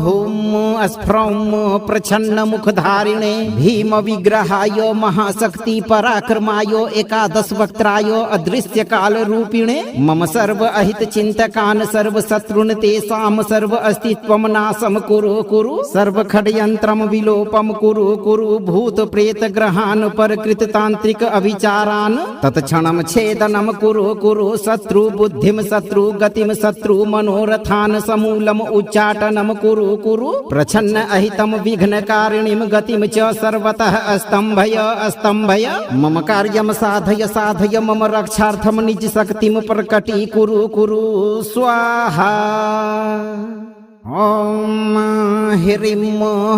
B: हुं स्फ्रौं प्रच्छन्नमुखधारिणे भीमविग्रहाय महाशक्ति पराक्रमाय एकादशवक्त्राय अदृश्यकालरूपिणे मम सर्व अहितचिन्तकान् सर्वशत्रून् तेषां सर्व अस्तित्वं नाशं कुरु कुरु सर्वखड्यन्त्रं विलोपं कुरु कुरु भूतप्रेतग्रहान् परकृततान्त्रिक अविचारान् तत्क्षणं छेदनं कुरु कुरु शत्रुबुद्धिं शत्रुगतिं शत्रुमनोरथान् समूलम् उच्चाटनं कुरु कुरु प्रच्छन्न अहितं विघ्नकारिणीं गतिं च सर्वतः स्तम्भय स्तम्भय मम कार्यं साधय साधय मम रक्षार्थं निज शक्तिं प्रकटीकुरु कुरु स्वाहा। ॐ ह्रीं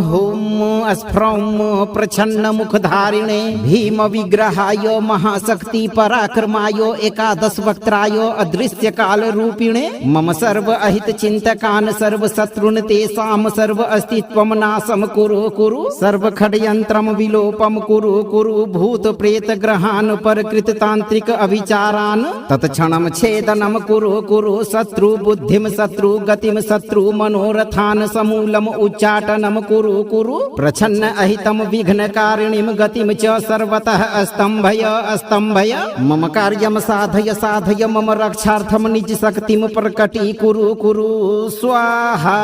B: हुं स्फ्रौं प्रच्छन्नमुखधारिणे भीमविग्रहाय महाशक्ति पराक्रमाय एकादशवक्त्राय अदृश्यकालरूपिणे मम सर्व अहितचिन्तकान् सर्वशत्रून् तेषां सर्व अस्तित्वं नाशं कुरु कुरु सर्वखड्यन्त्रं विलोपं कुरु कुरु भूतप्रेतग्रहान् परकृततान्त्रिक अविचारान् तत्क्षणं छेदनं कुरु कुरु शत्रुबुद्धिं शत्रुगतिं शत्रुमनोरथान् समूलम् उच्चाटनं कुरु कुरु प्रच्छन्न अहितं विघ्नकारिणीं गतिं च सर्वतः स्तम्भय स्तम्भय मम कार्यं साधय साधय मम रक्षार्थं निज शक्तिं प्रकटीकुरु कुरु स्वाहा।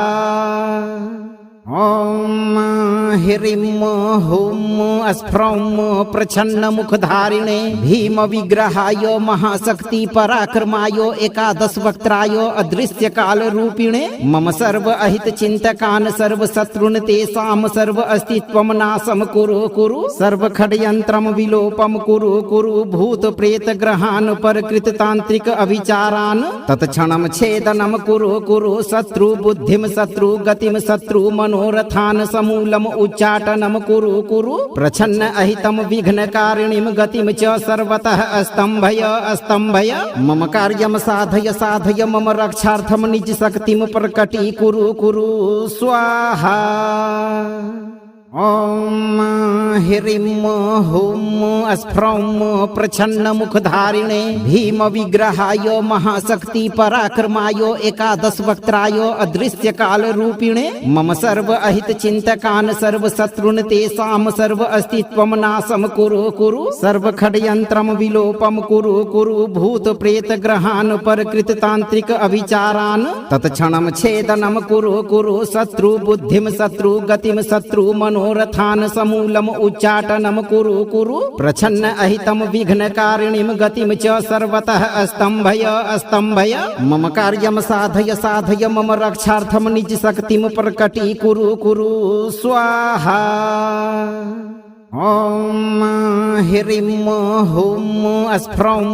B: ॐ ह्रीं हुं स्फ्रौं प्रच्छन्नमुखधारिणे भीमविग्रहाय महाशक्ति पराक्रमाय एकादशवक्त्राय अदृश्यकालरूपिणे मम सर्व अहितचिन्तकान् सर्वशत्रून् तेषां सर्व अस्तित्वं नाशं कुरु कुरु सर्वखड्यन्त्रं विलोपं कुरु कुरु भूतप्रेतग्रहान् परकृततान्त्रिक अविचारान् तत्क्षणं छेदनं कुरु कुरु शत्रुबुद्धिं शत्रुगतिं शत्रुमनोरथान् समूलम् उच्चाटनं कुरु कुरु प्रच्छन्न अहितं विघ्नकारिणीं गतिं च सर्वतः स्तम्भय स्तम्भय मम कार्यं साधय साधय मम रक्षार्थं निज शक्तिं प्रकटीकुरु कुरु स्वाहा। ॐ ह्रीं हुं स्फ्रौं प्रच्छन्नमुखधारिणे भीमविग्रहाय महाशक्ति पराक्रमाय एकादशवक्त्राय अदृश्यकालरूपिणे मम सर्व अहितचिन्तकान् सर्वशत्रून् तेषां सर्व अस्तित्वं नाशं कुरु कुरु सर्वखड्यन्त्रं विलोपं कुरु कुरु भूतप्रेतग्रहान् परकृततान्त्रिक अविचारान् तत्क्षणं छेदनं कुरु कुरु शत्रुबुद्धिं शत्रुगतिं शत्रुमनोरथान् समूलम् उच्चाटनं कुरु कुरु प्रच्छन्न अहितं विघ्नकारिणीं गतिं च सर्वतः स्तम्भय स्तम्भय मम कार्यं साधय साधय मम रक्षार्थं निज शक्तिं प्रकटीकुरु कुरु स्वाहा। ॐ ह्रीं हुं स्फ्रौं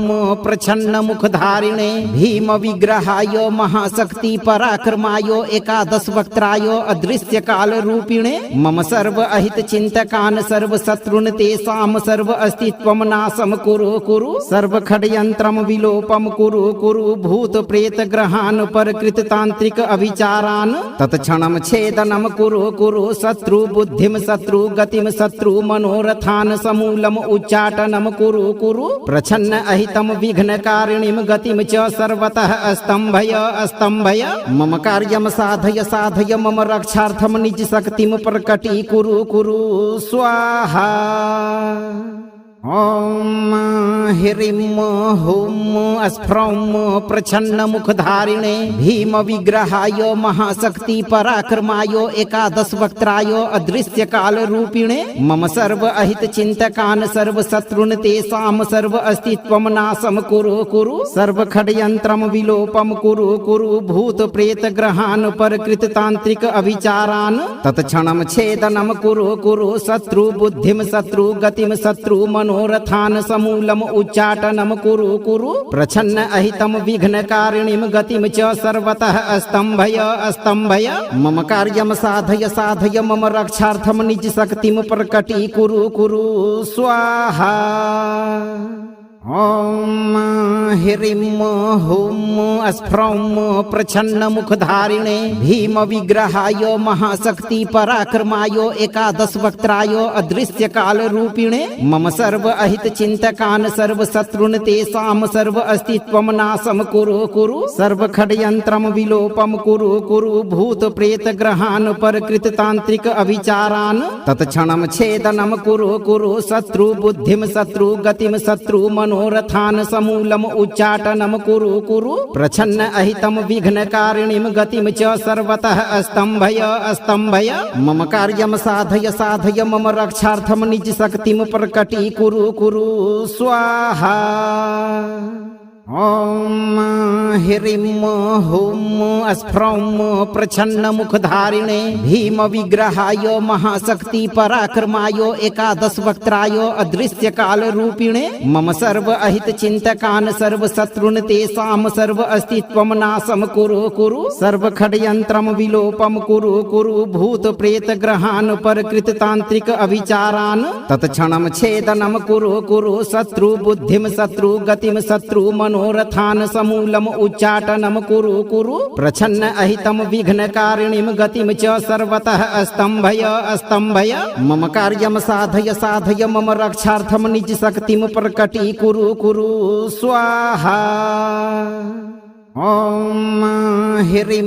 B: प्रच्छन्नमुखधारिणे भीमविग्रहाय महाशक्ति पराक्रमाय एकादशवक्त्राय अदृश्यकालरूपिणे मम सर्व अहितचिन्तकान् सर्वशत्रून् तेषां सर्व अस्तित्वं नाशं कुरु कुरु सर्वखड्यन्त्रं विलोपं कुरु कुरु भूतप्रेतग्रहान् परकृततान्त्रिक अविचारान् तत्क्षणं छेदनं कुरु कुरु शत्रुबुद्धिं शत्रुगतिं शत्रुमनोरथान् समूलम् उच्चाटनं कुरु कुरु प्रच्छन्न अहितं विघ्नकारिणीं गतिं च सर्वतः स्तम्भय स्तम्भय मम कार्यं साधय साधय मम रक्षार्थं निज शक्तिं प्रकटीकुरु कुरु स्वाहा। ॐ ह्रीं हुं स्फ्रौं प्रच्छन्नमुखधारिणे भीमविग्रहाय महाशक्ति पराक्रमाय एकादशवक्त्राय अदृश्यकालरूपिणे मम सर्व अहितचिन्तकान् सर्वशत्रून् तेषां सर्व अस्तित्वं नाशं कुरु कुरु सर्वखड्यन्त्रं विलोपं कुरु कुरु भूतप्रेतग्रहान् परकृततान्त्रिक अविचारान् तत्क्षणं छेदनं कुरु कुरु शत्रुबुद्धिं शत्रुगतिं शत्रुमनोरथान् समूलम् उच्चाटनं कुरु कुरु प्रच्छन्न अहितं विघ्नकारिणीं गतिं च सर्वतः स्तम्भय स्तम्भय मम कार्यं साधय साधय मम रक्षार्थं निज शक्तिं प्रकटीकुरु कुरु स्वाहा। ॐ ह्रीं हुं स्फ्रौं प्रच्छन्नमुखधारिणे भीमविग्रहाय महाशक्ति पराक्रमाय एकादशवक्त्राय अदृश्यकालरूपिणे मम सर्व अहितचिन्तकान् सर्वशत्रून् तेषां सर्व अस्तित्वं नाशं कुरु कुरु सर्वखड्यन्त्रं विलोपं कुरु कुरु भूतप्रेतग्रहान् परकृततान्त्रिक अविचारान् तत्क्षणं छेदनं कुरु कुरु शत्रुबुद्धिं शत्रुगतिं शत्रुमनोरथान् समूलम् उच्चाटनं कुरु कुरु प्रच्छन्न अहितं विघ्नकारिणीं गतिं च सर्वतः स्तम्भय स्तम्भय मम कार्यं साधय साधय मम रक्षार्थं निज शक्तिं प्रकटीकुरु कुरु स्वाहा। ॐ ह्रीं हुं स्फ्रौं प्रच्छन्नमुखधारिणे भीमविग्रहाय महाशक्ति पराक्रमाय एकादशवक्त्राय अदृश्यकालरूपिणे मम सर्व अहितचिन्तकान् सर्वशत्रून् तेषां सर्व अस्तित्वं नाशं कुरु कुरु सर्वखड्यन्त्रं विलोपं कुरु कुरु भूतप्रेतग्रहान् परकृततान्त्रिक अविचारान् तत्क्षणं छेदनं कुरु कुरु शत्रुबुद्धिं शत्रुगतिं शत्रुमनोरथान् समूलम् उच्चाटनं कुरु कुरु प्रच्छन्न अहितं विघ्नकारिणीं गतिं च सर्वतः स्तम्भय स्तम्भय मम कार्यं साधय साधय मम रक्षार्थं निज शक्तिं प्रकटीकुरु कुरु स्वाहा। ॐ ह्रीं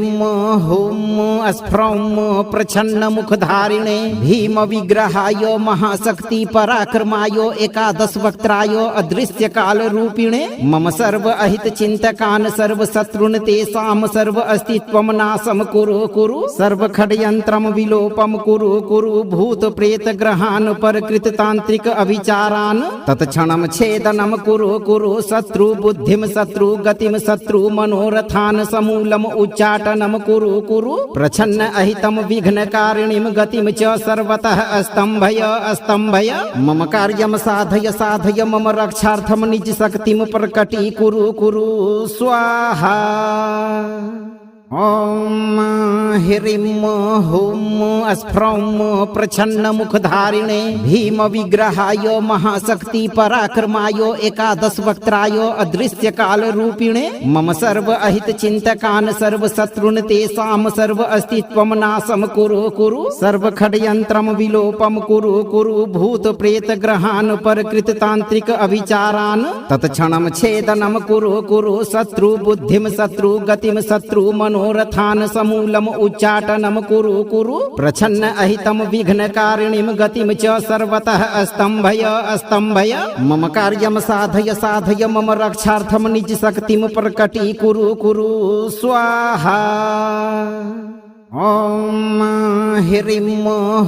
B: हुं स्फ्रौं प्रच्छन्नमुखधारिणे भीमविग्रहाय महाशक्ति पराक्रमाय एकादशवक्त्राय अदृश्यकालरूपिणे मम सर्व अहितचिन्तकान् सर्वशत्रून् तेषां सर्व अस्तित्वं नाशं कुरु कुरु सर्वखड्यन्त्रं विलोपं कुरु कुरु भूतप्रेतग्रहान् परकृततान्त्रिक अविचारान् तत्क्षणं छेदनं कुरु कुरु शत्रुबुद्धिं शत्रुगतिं शत्रुमनोरथान् समूलम् उच्चाटनं कुरु कुरु प्रच्छन्न अहितं विघ्नकारिणीं गतिं च सर्वतः स्तम्भय स्तम्भय मम कार्यं साधय साधय मम रक्षार्थं निज शक्तिं प्रकटीकुरु कुरु स्वाहा। ॐ ह्रीं हुं स्फ्रौं प्रच्छन्नमुखधारिणे भीमविग्रहाय महाशक्ति पराक्रमाय एकादशवक्त्राय अदृश्यकालरूपिणे मम सर्व अहितचिन्तकान् सर्वशत्रून् तेषां सर्व अस्तित्वं नाशं कुरु कुरु सर्वखड्यन्त्रं विलोपं कुरु कुरु भूतप्रेतग्रहान् परकृततान्त्रिक अविचारान् तत्क्षणं छेदनं कुरु कुरु शत्रुबुद्धिं शत्रुगतिं शत्रुमनोरथान् समूलम् उच्चाटनं कुरु कुरु प्रच्छन्न अहितं विघ्नकारिणीं गतिं च सर्वतः स्तम्भय स्तम्भय मम कार्यं साधय साधय मम रक्षार्थं निज शक्तिं प्रकटीकुरु कुरु स्वाहा। ॐ ह्रीं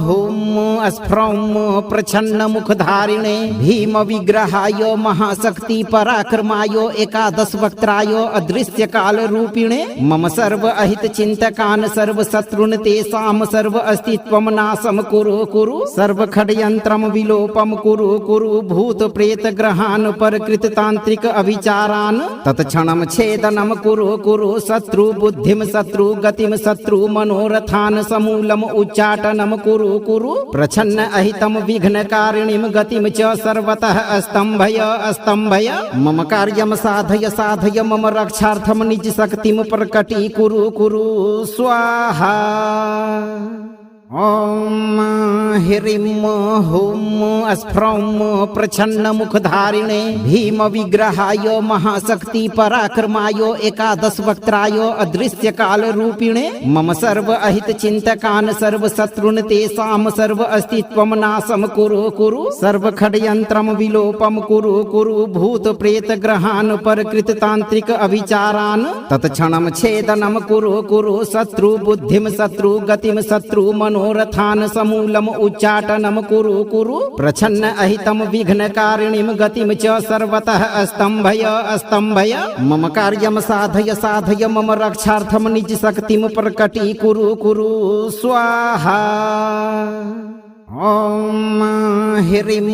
B: हुं स्फ्रौं प्रच्छन्नमुखधारिणे भीमविग्रहाय महाशक्ति पराक्रमाय एकादशवक्त्राय अदृश्यकालरूपिणे मम सर्व अहितचिन्तकान् सर्वशत्रून् तेषां सर्व अस्तित्वं नाशं कुरु कुरु सर्वखड्यन्त्रं विलोपं कुरु कुरु भूतप्रेतग्रहान् परकृततान्त्रिक अविचारान् तत्क्षणं छेदनं कुरु कुरु शत्रुबुद्धिं शत्रुगतिं शत्रुमनोरथान् समूलम् उच्चाटनं कुरु कुरु प्रच्छन्न अहितं विघ्नकारिणीं गतिं च सर्वतः स्तम्भय स्तम्भय मम कार्यं साधय साधय मम रक्षार्थं निज शक्तिं प्रकटीकुरु कुरु स्वाहा। ॐ ह्रीं हुं स्फ्रौं प्रच्छन्नमुखधारिणे भीमविग्रहाय महाशक्ति पराक्रमाय एकादशवक्त्राय अदृश्यकालरूपिणे मम सर्व अहितचिन्तकान् सर्वशत्रून् तेषां सर्व अस्तित्वं नाशं कुरु कुरु सर्वखड्यन्त्रं विलोपं कुरु कुरु भूतप्रेतग्रहान् परकृततान्त्रिक अविचारान् तत्क्षणं छेदनं कुरु कुरु शत्रुबुद्धिं शत्रुगतिं शत्रुमनोरथान् समूलम् उच्चाटनं कुरु कुरु प्रच्छन्न अहितं विघ्नकारिणीं गतिं च सर्वतः स्तम्भय स्तम्भय मम कार्यं साधय साधय मम रक्षार्थं निज शक्तिं प्रकटीकुरु कुरु स्वाहा। ॐ ह्रीं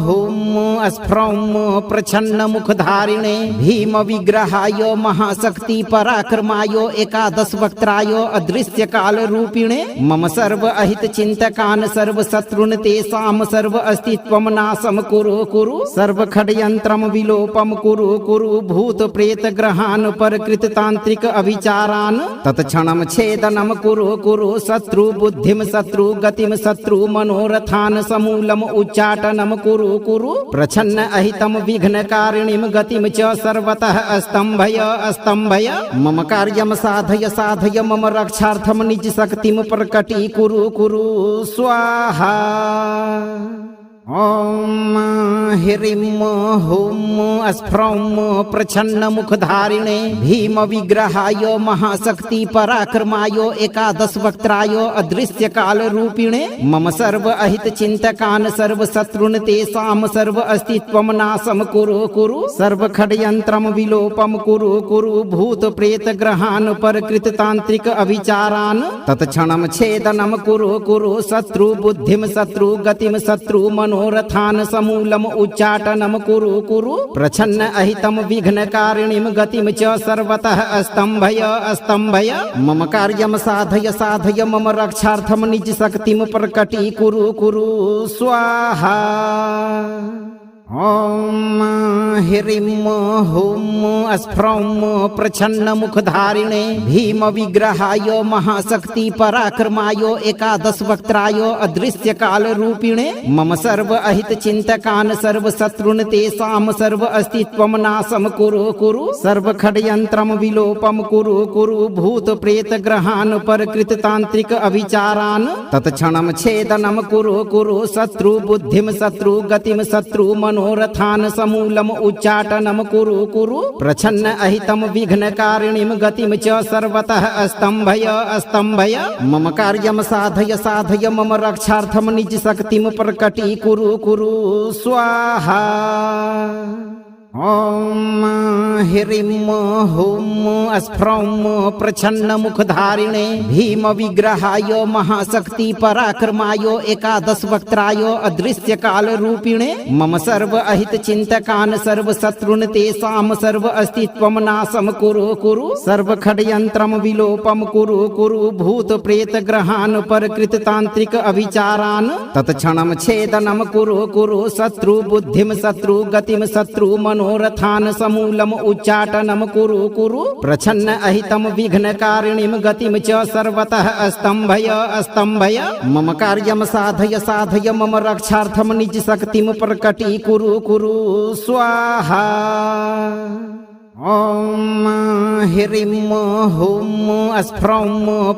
B: हुं स्फ्रौं प्रच्छन्नमुखधारिणे भीमविग्रहाय महाशक्ति पराक्रमाय एकादशवक्त्राय अदृश्यकालरूपिणे मम सर्व अहितचिन्तकान् सर्वशत्रून् तेषां सर्व अस्तित्वं नाशं कुरु कुरु सर्वखड्यन्त्रं विलोपं कुरु कुरु भूतप्रेतग्रहान् परकृततान्त्रिक अविचारान् तत्क्षणं छेदनं कुरु कुरु शत्रुबुद्धिं शत्रुगतिं शत्रुमनोरथान् समूलम् उच्चाटनं कुरु कुरु प्रच्छन्न अहितं विघ्नकारिणीं गतिं च सर्वतः स्तम्भय स्तम्भय मम कार्यं साधय साधय मम रक्षार्थं निज शक्तिं प्रकटीकुरु कुरु स्वाहा। ॐ ह्रीं हुं स्फ्रौं प्रच्छन्नमुखधारिणे भीमविग्रहाय महाशक्ति पराक्रमाय एकादशवक्त्राय अदृश्यकालरूपिणे मम सर्व अहितचिन्तकान् सर्वशत्रून् तेषां सर्व अस्तित्वं नाशं कुरु कुरु सर्वखड्यन्त्रं विलोपं कुरु कुरु भूतप्रेतग्रहान् परकृततान्त्रिक अविचारान् तत्क्षणं छेदनं कुरु कुरु शत्रुबुद्धिं शत्रुगतिं शत्रुमनोरथान् समूलम् उच्चाटनं कुरु कुरु प्रच्छन्न अहितं विघ्नकारिणीं गतिं च सर्वतः स्तम्भय स्तम्भय मम कार्यं साधय साधय मम रक्षार्थं निज शक्तिं प्रकटीकुरु कुरु स्वाहा। ॐ ह्रीं हुं स्फ्रौं प्रच्छन्नमुखधारिणे भीमविग्रहाय महाशक्ति पराक्रमाय एकादशवक्त्राय अदृश्यकालरूपिणे मम सर्व अहितचिन्तकान् सर्वशत्रून् तेषां सर्व अस्तित्वं नाशं कुरु कुरु सर्वखड्यन्त्रं विलोपं कुरु कुरु भूतप्रेतग्रहान् परकृततान्त्रिक अविचारान् तत्क्षणं छेदनं कुरु कुरु शत्रुबुद्धिं शत्रुगतिं शत्रुमनोरथान् समूलम् उच्चाटनं कुरु कुरु प्रच्छन्न अहितं विघ्नकारिणीं गतिं च सर्वतः स्तम्भय स्तम्भय मम कार्यं साधय साधय मम रक्षार्थं निज शक्तिं प्रकटीकुरु कुरु स्वाहा। ॐ ह्रीं हुं स्फ्रौं प्रच्छन्नमुखधारिणे भीमविग्रहाय महाशक्ति पराक्रमाय एकादशवक्त्राय अदृश्यकालरूपिणे मम सर्व अहितचिन्तकान् सर्वशत्रून् तेषां सर्व अस्तित्वं नाशं कुरु कुरु सर्वखड्यन्त्रं विलोपं कुरु कुरु भूतप्रेतग्रहान् परकृततान्त्रिक अविचारान् तत्क्षणं छेदनं कुरु कुरु शत्रुबुद्धिं शत्रुगतिं शत्रुमनोरथान् समूलम् उच्चाटनं कुरु कुरु प्रच्छन्न अहितं विघ्नकारिणीं गतिं च सर्वतः स्तम्भय स्तम्भय मम कार्यं साधय साधय मम रक्षार्थं निज शक्तिं प्रकटीकुरु कुरु स्वाहा। ॐ ह्रीं हुं स्फ्रौं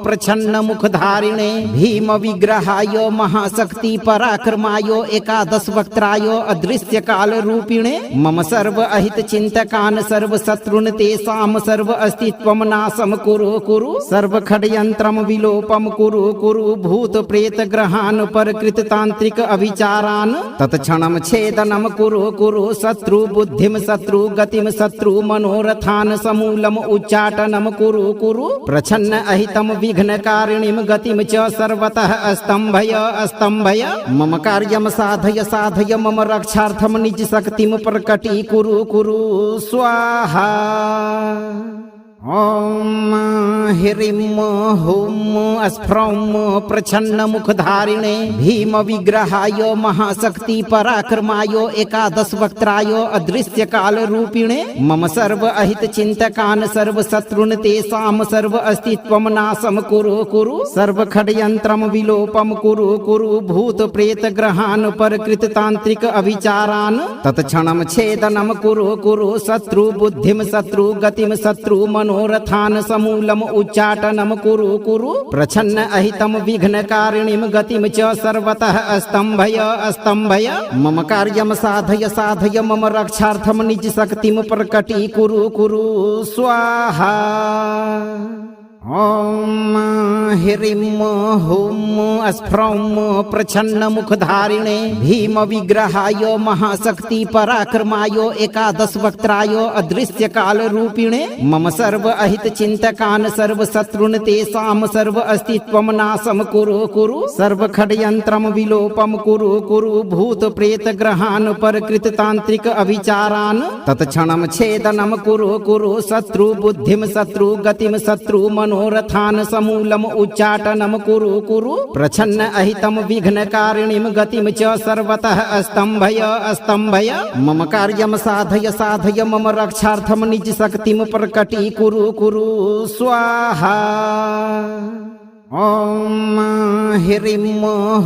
B: प्रच्छन्नमुखधारिणे भीमविग्रहाय महाशक्ति पराक्रमाय एकादशवक्त्राय अदृश्यकालरूपिणे मम सर्व अहितचिन्तकान् सर्वशत्रून् तेषां सर्व अस्तित्वं नाशं कुरु कुरु सर्वखड्यन्त्रं विलोपं कुरु कुरु भूतप्रेतग्रहान् परकृततान्त्रिक अविचारान् तत्क्षणं छेदनं कुरु कुरु शत्रुबुद्धिं शत्रुगतिं शत्रुमनोरथान् समूलम् उच्चाटनं कुरु कुरु प्रच्छन्न अहितं विघ्नकारिणीं गतिं च सर्वतः स्तम्भय स्तम्भय मम कार्यं साधय साधय मम रक्षार्थं निज शक्तिं प्रकटीकुरु कुरु स्वाहा। ॐ ह्रीं हुं स्फ्रौं प्रच्छन्नमुखधारिणे भीमविग्रहाय महाशक्ति पराक्रमाय एकादशवक्त्राय अदृश्यकालरूपिणे मम सर्व अहितचिन्तकान् सर्वशत्रून् तेषां सर्व अस्तित्वं नाशं कुरु कुरु सर्वखड्यन्त्रं विलोपं कुरु कुरु भूतप्रेतग्रहान् परकृततान्त्रिक अविचारान् तत्क्षणं छेदनं कुरु कुरु शत्रुबुद्धिं शत्रुगतिं शत्रु मनोरथान् समूलम् उच्चाटनं कुरु कुरु प्रच्छन्न अहितं विघ्नकारिणीं गतिं च सर्वतः स्तम्भय स्तम्भय मम कार्यं साधय साधय मम रक्षार्थं निज शक्तिं प्रकटी कुरु कुरु स्वाहा। ॐ ह्रीं हुं स्फ्रौं प्रच्छन्नमुखधारिणे भीमविग्रहाय महाशक्ति पराक्रमाय एकादशवक्त्राय अदृश्यकालरूपिणे मम सर्व अहितचिन्तकान् सर्वशत्रून् तेषां सर्व अस्तित्वं नाशं कुरु कुरु सर्वखड्यन्त्रं विलोपं कुरु कुरु भूतप्रेतग्रहान् परकृततान्त्रिक अविचारान् तत्क्षणं छेदनं कुरु कुरु शत्रुबुद्धिं शत्रुगतिं शत्रु मनोरथान् समूलम् उच्चाटनं कुरु कुरु प्रच्छन्न अहितं विघ्नकारिणीं गतिं च सर्वतः स्तम्भय स्तम्भय मम कार्यं साधय साधय मम रक्षार्थं निज शक्तिं प्रकटी कुरु कुरु स्वाहा। ॐ ह्रीं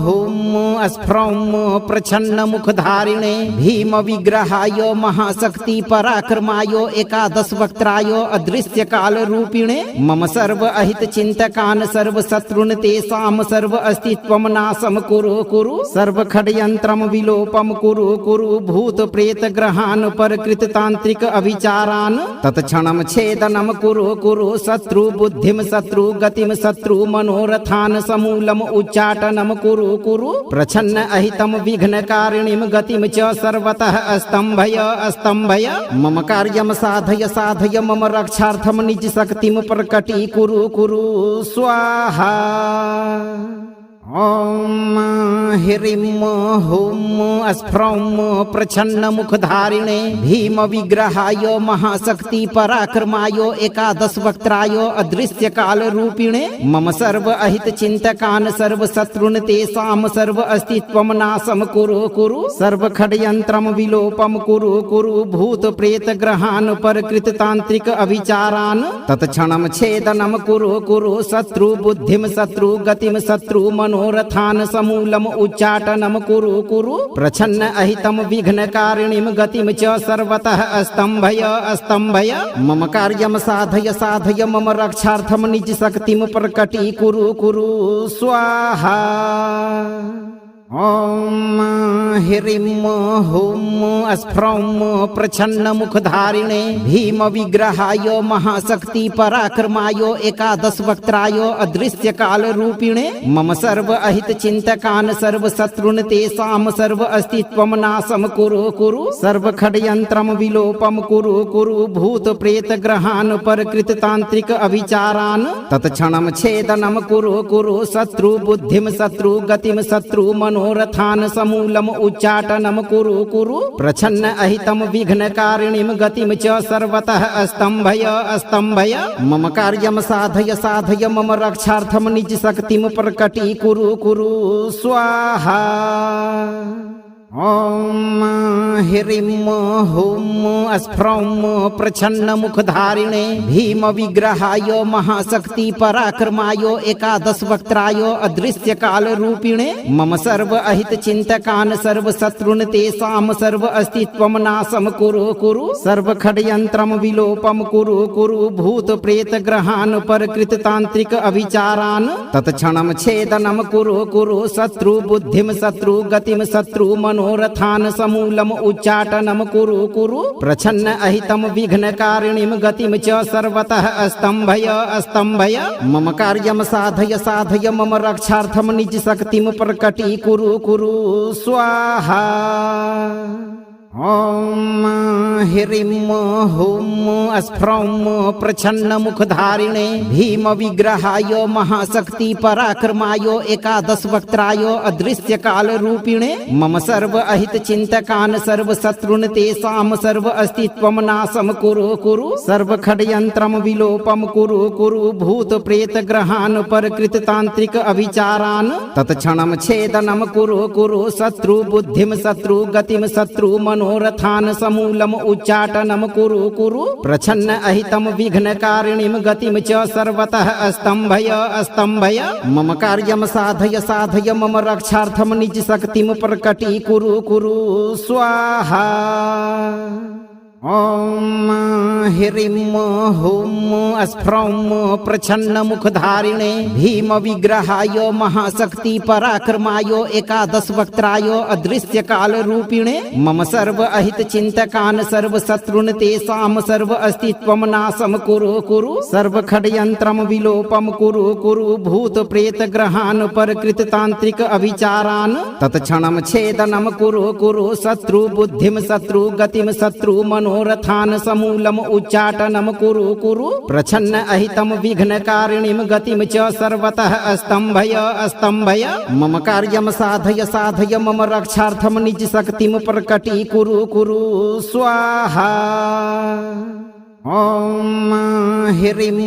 B: हुं स्फ्रौं प्रच्छन्नमुखधारिणे भीमविग्रहाय महाशक्ति पराक्रमाय एकादशवक्त्राय अदृश्यकालरूपिणे मम सर्व अहितचिन्तकान् सर्वशत्रून् तेषां सर्व अस्तित्वं नाशं कुरु कुरु सर्वखड्यन्त्रं विलोपं कुरु कुरु भूतप्रेतग्रहान् परकृततान्त्रिक अविचारान् तत्क्षणं छेदनं कुरु कुरु शत्रुबुद्धिं शत्रुगतिं शत्रु मनोरथान् समूलम् उच्चाटनं कुरु कुरु प्रच्छन्न अहितं विघ्नकारिणीं गतिं च सर्वतः स्तम्भय स्तम्भय मम कार्यं साधय साधय मम रक्षार्थं निज शक्तिं प्रकटी कुरु कुरु स्वाहा। ॐ ह्रीं हुं स्फ्रौं प्रच्छन्नमुखधारिणे भीमविग्रहाय महाशक्ति पराक्रमाय एकादशवक्त्राय अदृश्यकालरूपिणे मम सर्व अहितचिन्तकान् सर्वशत्रून् तेषां सर्व अस्तित्वं नाशं कुरु कुरु सर्वखड्यन्त्रं विलोपं कुरु कुरु भूतप्रेतग्रहान् परकृततान्त्रिक अविचारान् तत्क्षणं छेदनं कुरु कुरु शत्रुबुद्धिं शत्रुगतिं शत्रु मनोरथान् समूलम् उच्चाटनं कुरु कुरु प्रच्छन्न अहितं विघ्नकारिणीं गतिं च सर्वतः स्तम्भय स्तम्भय मम कार्यं साधय साधय मम रक्षार्थं निज शक्तिं प्रकटी कुरु कुरु स्वाहा। ॐ ह्रीं हुं स्फ्रौं प्रच्छन्नमुखधारिणे भीमविग्रहाय महाशक्ति पराक्रमाय एकादशवक्त्राय अदृश्यकालरूपिणे मम सर्व अहितचिन्तकान् सर्वशत्रून् तेषां सर्व अस्तित्वं नाशं कुरु कुरु सर्वखड्यन्त्रं विलोपं कुरु कुरु भूतप्रेतग्रहान् परकृततान्त्रिक अविचारान् तत्क्षणं छेदनं कुरु कुरु शत्रुबुद्धिं शत्रुगतिं शत्रु मनोरथान् समूलम् उच्चाटनं कुरु कुरु प्रच्छन्न अहितं विघ्नकारिणीं गतिं च सर्वतः स्तम्भय स्तम्भय मम कार्यं साधय साधय मम रक्षार्थं निज शक्तिं प्रकटी कुरु कुरु स्वाहा। ॐ ह्रीं हुं स्फ्रौं प्रच्छन्नमुखधारिणे भीमविग्रहाय महाशक्ति पराक्रमाय एकादशवक्त्राय अदृश्यकालरूपिणे मम सर्व अहितचिन्तकान् सर्वशत्रून् तेषां सर्व अस्तित्वं नाशं कुरु कुरु सर्वखड्यन्त्रं विलोपं कुरु कुरु भूतप्रेतग्रहान् परकृततान्त्रिक अविचारान् तत्क्षणं छेदनं कुरु कुरु शत्रुबुद्धिं शत्रुगतिं शत्रु मनोरथान् समूलम् उच्चाटनं कुरु कुरु प्रच्छन्न अहितं विघ्नकारिणीं गतिं च सर्वतः स्तम्भय स्तम्भय मम कार्यं साधय साधय मम रक्षार्थं निज शक्तिं प्रकटी कुरु कुरु स्वाहा। ॐ ह्रीं हुं स्फ्रौं प्रच्छन्नमुखधारिणे भीमविग्रहाय महाशक्ति पराक्रमाय एकादशवक्त्राय अदृश्यकालरूपिणे मम सर्व अहितचिन्तकान् सर्वशत्रून् तेषां सर्व अस्तित्वं नाशं कुरु सर्वखड्यन्त्रं विलोपं कुरु भूतप्रेतग्रहान् परकृततान्त्रिक अभिचारान् तत्क्षणं छेदनं कुरु शत्रुबुद्धिं शत्रुगतिं शत्रु मनोरथान् समूलम् उच्चाटनं कुरु प्रच्छन्न अहितं विघ्नकारिणीं गतिं च सर्वतः स्तम्भय मम कार्यं साधय मम रक्षार्थं निजशक्तिं प्रकटीकुरु स्वाहा। ॐ ह्रीं हुं स्फ्रौं प्रच्छन्नमुखधारिणे भीमविग्रहाय महाशक्ति पराक्रमाय एकादशवक्त्राय अदृश्यकालरूपिणे मम सर्व अहितचिन्तकान् सर्वशत्रून् तेषां सर्व अस्तित्वं नाशं कुरु सर्वखड्यन्त्रं विलोपं कुरु भूतप्रेतग्रहान् परकृततान्त्रिक अभिचारान् तत्क्षणं छेदनं कुरु शत्रुबुद्धिं शत्रुगतिं शत्रु मनोरथान् समूलम् उच्चाटनं कुरु प्रच्छन्न अहितं विघ्नकारिणीं गतिं च सर्वतः स्तम्भय मम कार्यं साधय मम रक्षार्थं निजशक्तिं प्रकटीकुरु स्वाहा। ॐ ह्रीं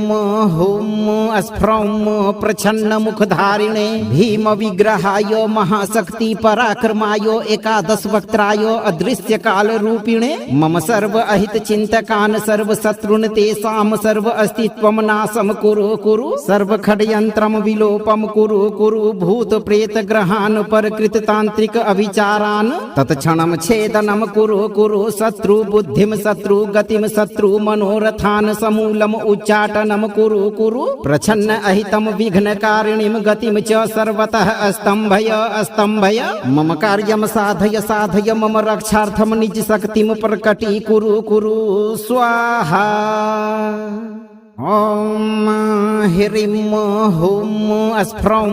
B: हुं स्फ्रौं प्रच्छन्नमुखधारिणे भीमविग्रहाय महाशक्ति पराक्रमाय एकादशवक्त्राय अदृश्यकालरूपिणे मम सर्व अहितचिन्तकान् सर्वशत्रून् तेषां सर्व अस्तित्वं नाशं कुरु सर्वखड्यन्त्रं विलोपं कुरु भूतप्रेतग्रहान् परकृततान्त्रिक अभिचारान् तत्क्षणं छेदनं कुरु शत्रुबुद्धिं शत्रुगतिं शत्रु मनोरथान् समूलम् उच्चाटनं कुरु प्रच्छन्न अहितं विघ्नकारिणीं गतिं च सर्वतः स्तम्भय मम कार्यं साधय मम रक्षार्थं निजशक्तिं प्रकटीकुरु स्वाहा। ॐ ह्रीं हुं स्फ्रौं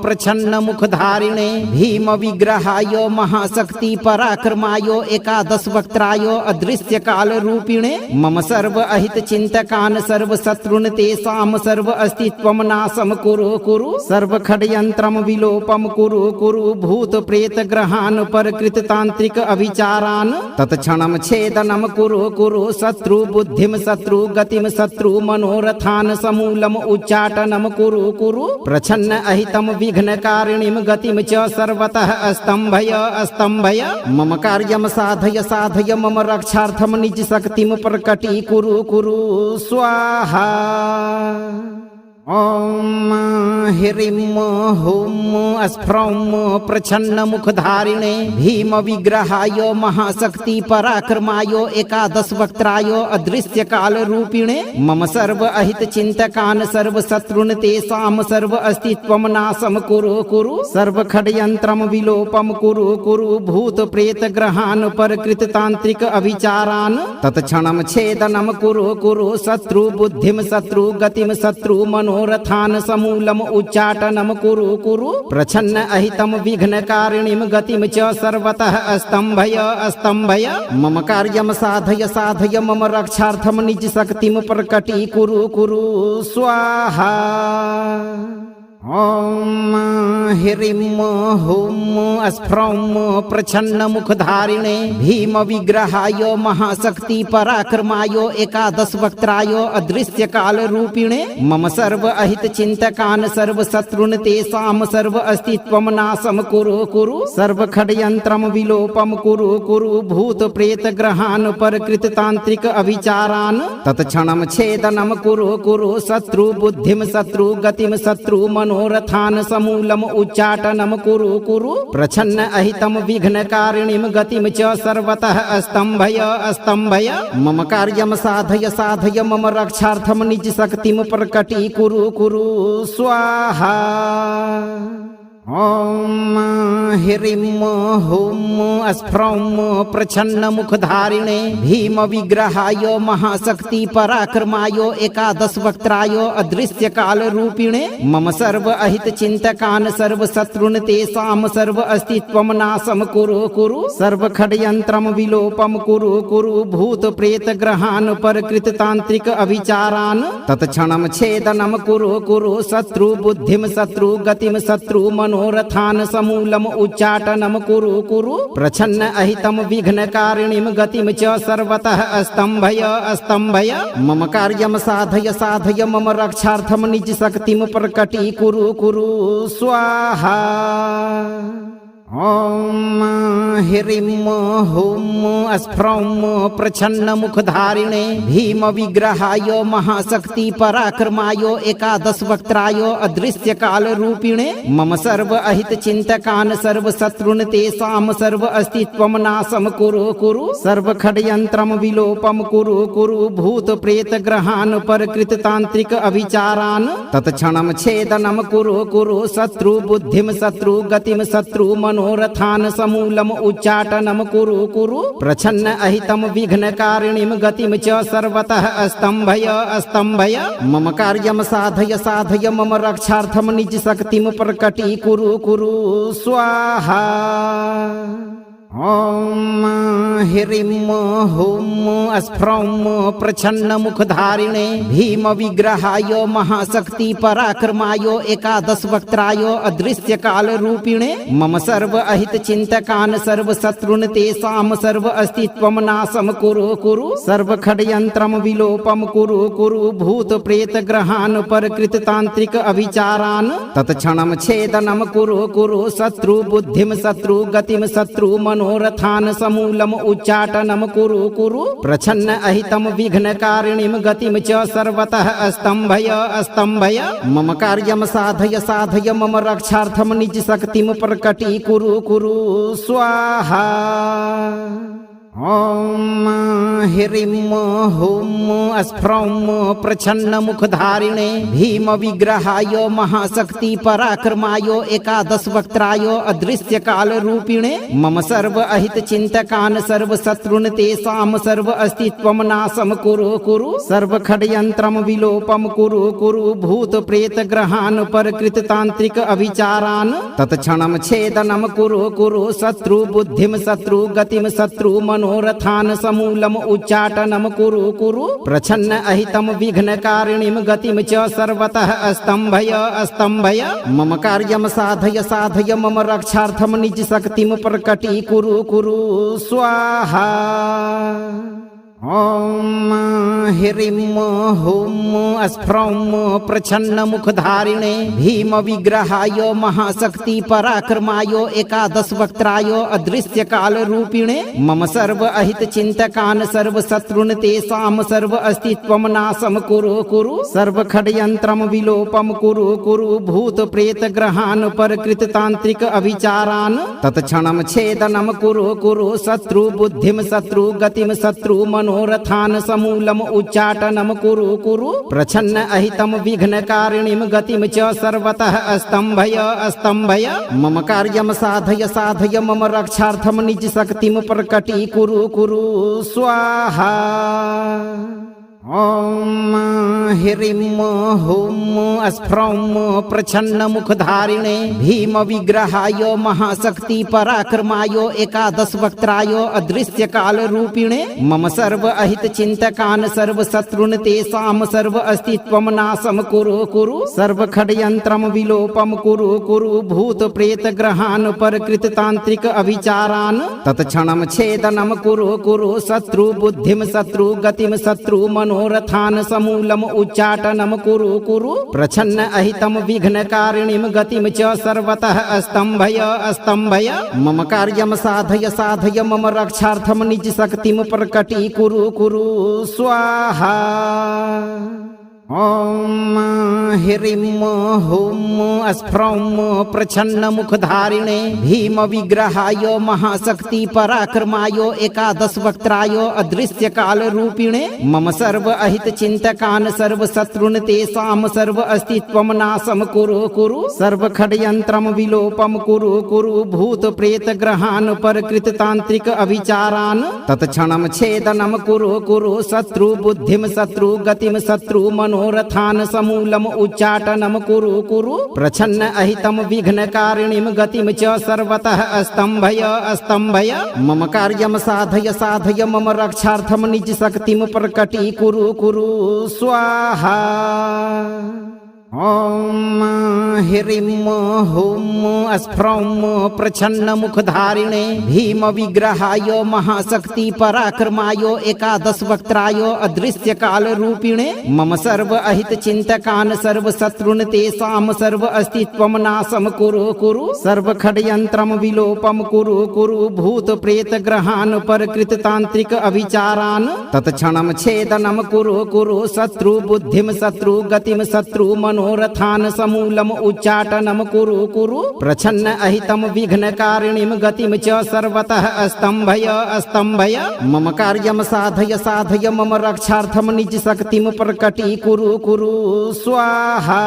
B: प्रच्छन्नमुखधारिणे भीमविग्रहाय महाशक्ति पराक्रमाय एकादशवक्त्राय अदृश्यकालरूपिणे मम सर्व अहितचिन्तकान् सर्वशत्रून् तेषां सर्व अस्तित्वं नाशं कुरु सर्वखड्यन्त्रं विलोपं कुरु भूतप्रेतग्रहान् परकृततान्त्रिक अभिचारान् तत्क्षणं छेदनं कुरु शत्रुबुद्धिं शत्रुगतिं शत्रु मनोरथान् समूलम् उच्चाटनं कुरु प्रच्छन्न अहितं विघ्नकारिणीं गतिं च सर्वतः स्तम्भय मम कार्यं साधय मम रक्षार्थं निजशक्तिं प्रकटीकुरु स्वाहा। ॐ ह्रीं हुं स्फ्रौं प्रच्छन्नमुखधारिणे भीमविग्रहाय महाशक्ति पराक्रमाय एकादशवक्त्राय अदृश्यकालरूपिणे मम सर्व अहितचिन्तकान् सर्वशत्रून् तेषां सर्व अस्तित्वं नाशं कुरु सर्वखड्यन्त्रं विलोपं कुरु भूतप्रेतग्रहान् परकृततान्त्रिक अभिचारान् तत्क्षणं छेदनं कुरु शत्रुबुद्धिं शत्रुगतिं शत्रु मनोरथान् समूलम् उच्चाटनं कुरु प्रच्छन्न अहितं विघ्नकारिणीं गतिं च सर्वतः स्तम्भय मम कार्यं साधय मम रक्षार्थं निजशक्तिं प्रकटीकुरु स्वाहा। ॐ ह्रीं हुं स्फ्रौं प्रच्छन्नमुखधारिणे भीमविग्रहाय महाशक्ति पराक्रमाय एकादशवक्त्राय अदृश्यकालरूपिणे मम सर्व अहितचिन्तकान् सर्वशत्रून् तेषां सर्व अस्तित्वं नाशं कुरु सर्वखड्यन्त्रं विलोपं कुरु भूतप्रेतग्रहान् परकृततान्त्रिक अभिचारान् तत्क्षणं छेदनं कुरु शत्रुबुद्धिं शत्रुगतिं शत्रु मनोरथान् समूलम् उच्चाटनं कुरु प्रच्छन्न अहितं विघ्नकारिणीं गतिं च सर्वतः स्तम्भय मम कार्यं साधय मम रक्षार्थं निजशक्तिं प्रकटीकुरु स्वाहा। ॐ ह्रीं हुं स्फ्रौं प्रच्छन्नमुखधारिणे भीमविग्रहाय महाशक्ति पराक्रमाय एकादशवक्त्राय अदृश्यकालरूपिणे मम सर्व अहितचिन्तकान् सर्वशत्रून् तेषां सर्व अस्तित्वं नाशं कुरु सर्वखड्यन्त्रं विलोपं कुरु भूतप्रेतग्रहान् परकृततान्त्रिक अभिचारान् तत्क्षणं छेदनं कुरु शत्रुबुद्धिं शत्रुगतिं शत्रु मनोरथान् समूलम् उच्चाटनं कुरु प्रच्छन्न अहितं विघ्नकारिणीं गतिं च सर्वतः स्तम्भय मम कार्यं साधय मम रक्षार्थं निजशक्तिं प्रकटीकुरु स्वाहा। ॐ ह्रीं हुं स्फ्रौं प्रच्छन्नमुखधारिणे भीमविग्रहाय महाशक्ति पराक्रमाय एकादशवक्त्राय अदृश्यकालरूपिणे मम सर्व अहितचिन्तकान् सर्वशत्रून् तेषां सर्व अस्तित्वं नाशं कुरु सर्वखड्यन्त्रं विलोपं कुरु भूतप्रेतग्रहान् परकृततान्त्रिक अभिचारान् तत्क्षणं छेदनं कुरु शत्रुबुद्धिं शत्रुगतिं शत्रु मनोरथान् समूलम् उच्चाटनं कुरु प्रच्छन्न अहितं विघ्नकारिणीं गतिं च सर्वतः स्तम्भय मम कार्यं साधय मम रक्षार्थं निजशक्तिं प्रकटीकुरु स्वाहा। ॐ ह्रीं हुं स्फ्रौं प्रच्छन्नमुखधारिणे भीमविग्रहाय महाशक्ति पराक्रमाय एकादशवक्त्राय अदृश्यकालरूपिणे मम सर्व अहितचिन्तकान् सर्वशत्रून् तेषां सर्व अस्तित्वं नाशं कुरु सर्वखड्यन्त्रं विलोपं कुरु भूतप्रेतग्रहान् परकृततान्त्रिक अभिचारान् तत्क्षणं छेदनं कुरु शत्रुबुद्धिं शत्रुगतिं शत्रु मनोरथान् समूलम् उच्चाटनं कुरु प्रच्छन्न अहितं विघ्नकारिणीं गतिं च सर्वतः स्तम्भय मम कार्यं साधय मम रक्षार्थं निजशक्तिं प्रकटीकुरु स्वाहा। ॐ ह्रीं हुं स्फ्रौं प्रच्छन्नमुखधारिणे भीमविग्रहाय महाशक्ति पराक्रमाय एकादशवक्त्राय अदृश्यकालरूपिणे मम सर्व अहितचिन्तकान् सर्वशत्रून् तेषां सर्व अस्तित्वं नाशं कुरु सर्वखड्यन्त्रं विलोपं कुरु भूतप्रेतग्रहान् परकृततान्त्रिक अभिचारान् तत्क्षणं छेदनं कुरु शत्रुबुद्धिं शत्रुगतिं शत्रु मनोरथान् समूलम् उच्चाटनं कुरु प्रच्छन्न अहितं विघ्नकारिणीं गतिं च सर्वतः स्तम्भय मम कार्यं साधय मम रक्षार्थं निजशक्तिं प्रकटीकुरु स्वाहा। ॐ ह्रीं हुं स्फ्रौं प्रच्छन्नमुखधारिणे भीमविग्रहाय महाशक्ति पराक्रमाय एकादशवक्त्राय अदृश्यकालरूपिणे मम सर्व अहितचिन्तकान् सर्वशत्रून् तेषां सर्व अस्तित्वं नाशं कुरु सर्वखड्यन्त्रं विलोपं कुरु भूतप्रेतग्रहान् परकृततान्त्रिक अभिचारान् तत्क्षणं छेदनं कुरु शत्रुबुद्धिं शत्रुगतिं शत्रु मनोरथान् समूलम् उच्चाटनं कुरु प्रच्छन्न अहितं विघ्नकारिणीं गतिं च सर्वतः स्तम्भय मम कार्यं साधय मम रक्षार्थं निजशक्तिं प्रकटीकुरु स्वाहा। ॐ ह्रीं हुं स्फ्रौं प्रच्छन्नमुखधारिणे भीमविग्रहाय महाशक्ति पराक्रमाय एकादशवक्त्राय अदृश्यकालरूपिणे मम सर्व अहितचिन्तकान् सर्वशत्रून् तेषां सर्व अस्तित्वं नाशं कुरु सर्वखड्यन्त्रं विलोपं कुरु भूतप्रेतग्रहान् परकृततान्त्रिक अभिचारान् तत्क्षणं छेदनं कुरु शत्रुबुद्धिं शत्रुगतिं शत्रु मनोरथान् समूलम् उच्चाटनं कुरु प्रच्छन्न अहितं विघ्नकारिणीं गतिं च सर्वतः स्तम्भय मम कार्यं साधय मम रक्षार्थं निजशक्तिं प्रकटीकुरु स्वाहा। ॐ ह्रीं हुं स्फ्रौं प्रच्छन्नमुखधारिणे भीमविग्रहाय महाशक्ति पराक्रमाय एकादशवक्त्राय अदृश्यकालरूपिणे मम सर्व अहितचिन्तकान् सर्वशत्रून् तेषां सर्व अस्तित्वं नाशं कुरु सर्वखड्यन्त्रं विलोपं कुरु भूतप्रेतग्रहान् परकृततान्त्रिक अभिचारान् तत्क्षणं छेदनं कुरु शत्रुबुद्धिं शत्रुगतिं शत्रु मनोरथान् समूलम् उच्चाटनं कुरु प्रच्छन्न अहितं विघ्नकारिणीं गतिं च सर्वतः स्तम्भय मम कार्यं साधय मम रक्षार्थं निजशक्तिं प्रकटीकुरु स्वाहा। ॐ ह्रीं हुं स्फ्रौं प्रच्छन्नमुखधारिणे भीमविग्रहाय महाशक्ति पराक्रमाय एकादशवक्त्राय अदृश्यकालरूपिणे मम सर्व अहितचिन्तकान् सर्वशत्रून् तेषां सर्व अस्तित्वं नाशं कुरु सर्वखड्यन्त्रं विलोपं कुरु भूतप्रेतग्रहान् परकृततान्त्रिक अभिचारान् तत्क्षणं छेदनं कुरु शत्रुबुद्धिं शत्रुगतिं शत्रु मनोरथान् समूलम् उच्चाटनं कुरु प्रच्छन्न अहितं विघ्नकारिणीं गतिं च सर्वतः स्तम्भय मम कार्यं साधय मम रक्षार्थं निजशक्तिं प्रकटीकुरु स्वाहा।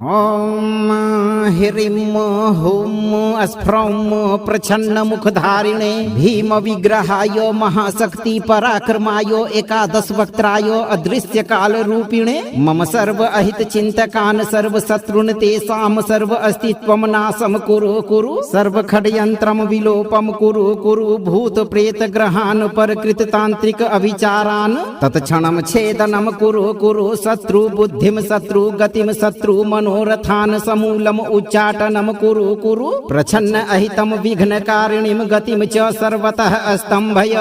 B: ॐ ह्रीं हुं स्फ्रौं प्रच्छन्नमुखधारिणे भीमविग्रहाय महाशक्ति पराक्रमाय एकादशवक्त्राय अदृश्यकालरूपिणे मम सर्व अहितचिन्तकान् सर्वशत्रून् तेषां सर्व अस्तित्वं नाशं कुरु सर्वखड्यन्त्रं विलोपं कुरु भूतप्रेतग्रहान् परकृततान्त्रिक अभिचारान् तत्क्षणं छेदनं कुरु शत्रुबुद्धिं शत्रुगतिं शत्रु मनोरथान् समूलम् उच्चाटनं कुरु प्रच्छन्न अहितं विघ्नकारिणीं गतिं च सर्वतः स्तम्भय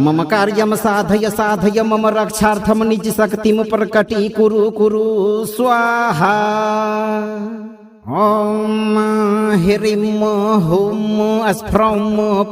B: मम कार्यं साधय मम रक्षार्थं निजशक्तिं प्रकटीकुरु स्वाहा। ॐ ह्रीं हुं स्फ्रौं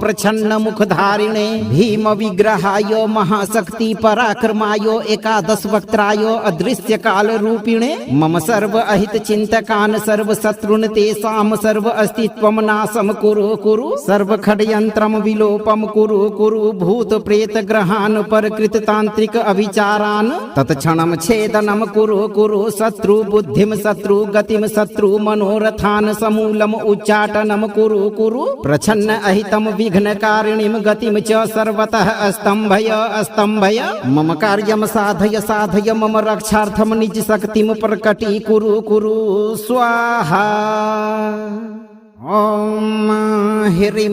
B: प्रच्छन्नमुखधारिणे भीमविग्रहाय महाशक्ति पराक्रमाय एकादशवक्त्राय अदृश्यकालरूपिणे मम सर्व अहितचिन्तकान् सर्वशत्रून् तेषां सर्व अस्तित्वं नाशं कुरु सर्वखड्यन्त्रं विलोपं कुरु भूतप्रेतग्रहान् परकृततान्त्रिक अभिचारान् तत्क्षणं छेदनं कुरु शत्रुबुद्धिं शत्रुगतिं शत्रु मनोरथान् समूलम् उच्चाटनं कुरु प्रच्छन्न अहितं विघ्नकारिणीं गतिं च सर्वतः स्तम्भय मम कार्यं साधय मम रक्षार्थं निजशक्तिं प्रकटीकुरु स्वाहा। ॐ ह्रीं